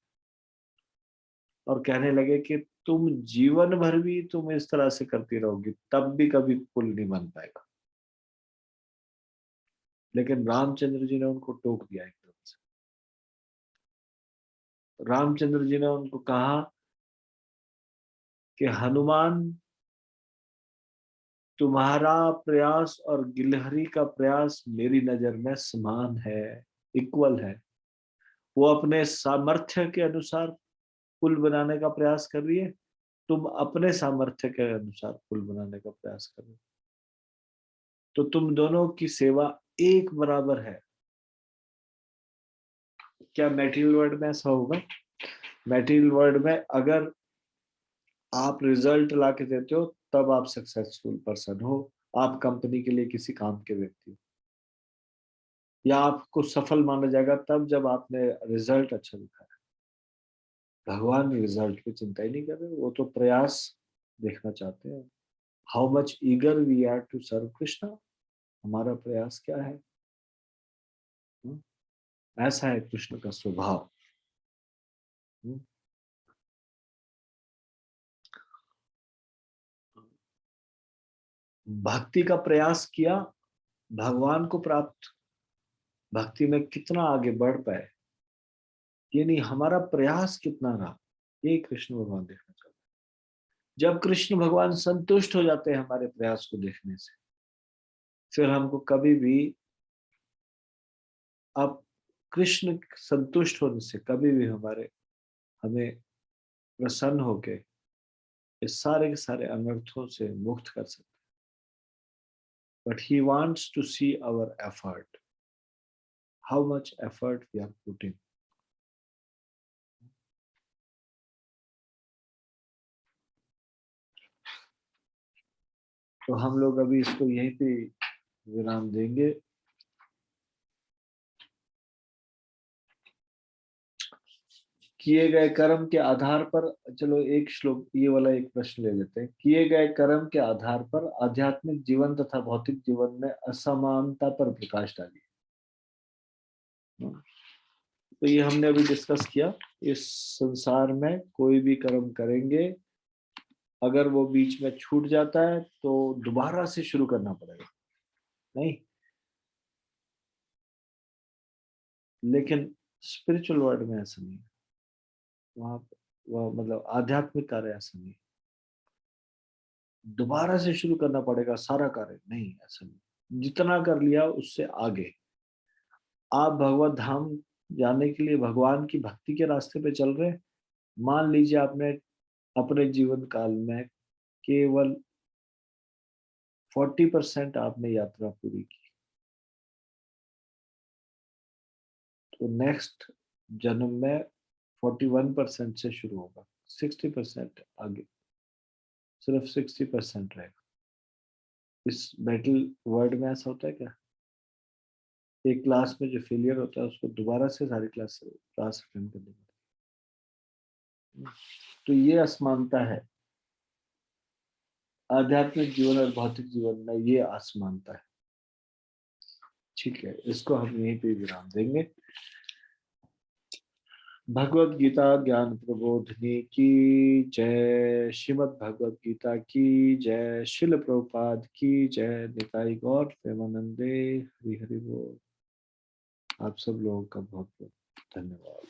और कहने लगे कि तुम जीवन भर भी तुम इस तरह से करती रहोगी, तब भी कभी पुल नहीं बन पाएगा। लेकिन रामचंद्र जी ने उनको टोक दिया एकदम से। रामचंद्र जी ने उनको कहा कि हनुमान, तुम्हारा प्रयास और गिलहरी का प्रयास मेरी नजर में समान है, इक्वल है। वो अपने सामर्थ्य के अनुसार पुल बनाने का प्रयास कर रही है, तुम अपने सामर्थ्य के अनुसार पुल बनाने का प्रयास कर रहे हो, तो तुम दोनों की सेवा एक बराबर है। क्या मेटीरियल वर्ल्ड में ऐसा होगा? मेटीरियल वर्ल्ड में अगर आप रिजल्ट ला के देते हो तब आप सक्सेसफुल पर्सन हो, आप कंपनी के लिए किसी काम के व्यक्ति हो, या आपको सफल माना जाएगा तब जब आपने रिजल्ट अच्छा दिखाया। भगवान रिजल्ट की चिंता ही नहीं कर रहे, वो तो प्रयास देखना चाहते हैं। How much eager we are to serve Krishna, हमारा प्रयास क्या है। ऐसा है कृष्ण का स्वभाव। भक्ति का प्रयास किया, भगवान को प्राप्त, भक्ति में कितना आगे बढ़ पाए, ये नहीं हमारा प्रयास कितना रहा, ये कृष्ण भगवान देखना चाहते हैं। जब कृष्ण भगवान संतुष्ट हो जाते हैं हमारे प्रयास को देखने से, फिर हमको कभी भी, अब कृष्ण संतुष्ट होने से कभी भी हमें प्रसन्न होके इस सारे के सारे अनर्थों से मुक्त कर सकते। But he wants to see our effort, how much effort we are putting. तो हम लोग अभी इसको यहीं पे विराम देंगे। किए गए कर्म के आधार पर, चलो एक श्लोक ये वाला एक प्रश्न ले लेते हैं। किए गए कर्म के आधार पर आध्यात्मिक जीवन तथा भौतिक जीवन में असमानता पर प्रकाश डालिए। तो ये हमने अभी डिस्कस किया। इस संसार में कोई भी कर्म करेंगे, अगर वो बीच में छूट जाता है तो दोबारा से शुरू करना पड़ेगा, नहीं। लेकिन स्पिरिचुअल वर्ल्ड में ऐसा नहीं है, वहाँ वह मतलब आध्यात्मिक कार्य ऐसा नहीं, दोबारा से शुरू करना पड़ेगा सारा कार्य, नहीं ऐसा नहीं। जितना कर लिया उससे आगे आप भगवत धाम जाने के लिए भगवान की भक्ति के रास्ते पे चल रहे। मान लीजिए आपने अपने जीवन काल में केवल 40% आपने यात्रा पूरी की, तो नेक्स्ट जन्म में 41% से शुरू होगा, 60% आगे, सिर्फ 60% रहेगा। इस बैटल वर्ल्ड में ऐसा होता है क्या? एक क्लास में जो फेलियर होता है उसको दोबारा से सारी क्लास अटेंड करनी पड़ती है। तो ये असमानता है आध्यात्मिक जीवन और भौतिक जीवन में, ये असमानता है। ठीक है, इसको हम यहीं पे विराम देंगे। भगवत गीता ज्ञान प्रबोधिनी की जय, श्रीमद् भगवत गीता की जय, शिल प्रभुपाद की जय, निताई गौर प्रेमानंदे, हरि हरि बोल। आप सब लोगों का बहुत बहुत धन्यवाद।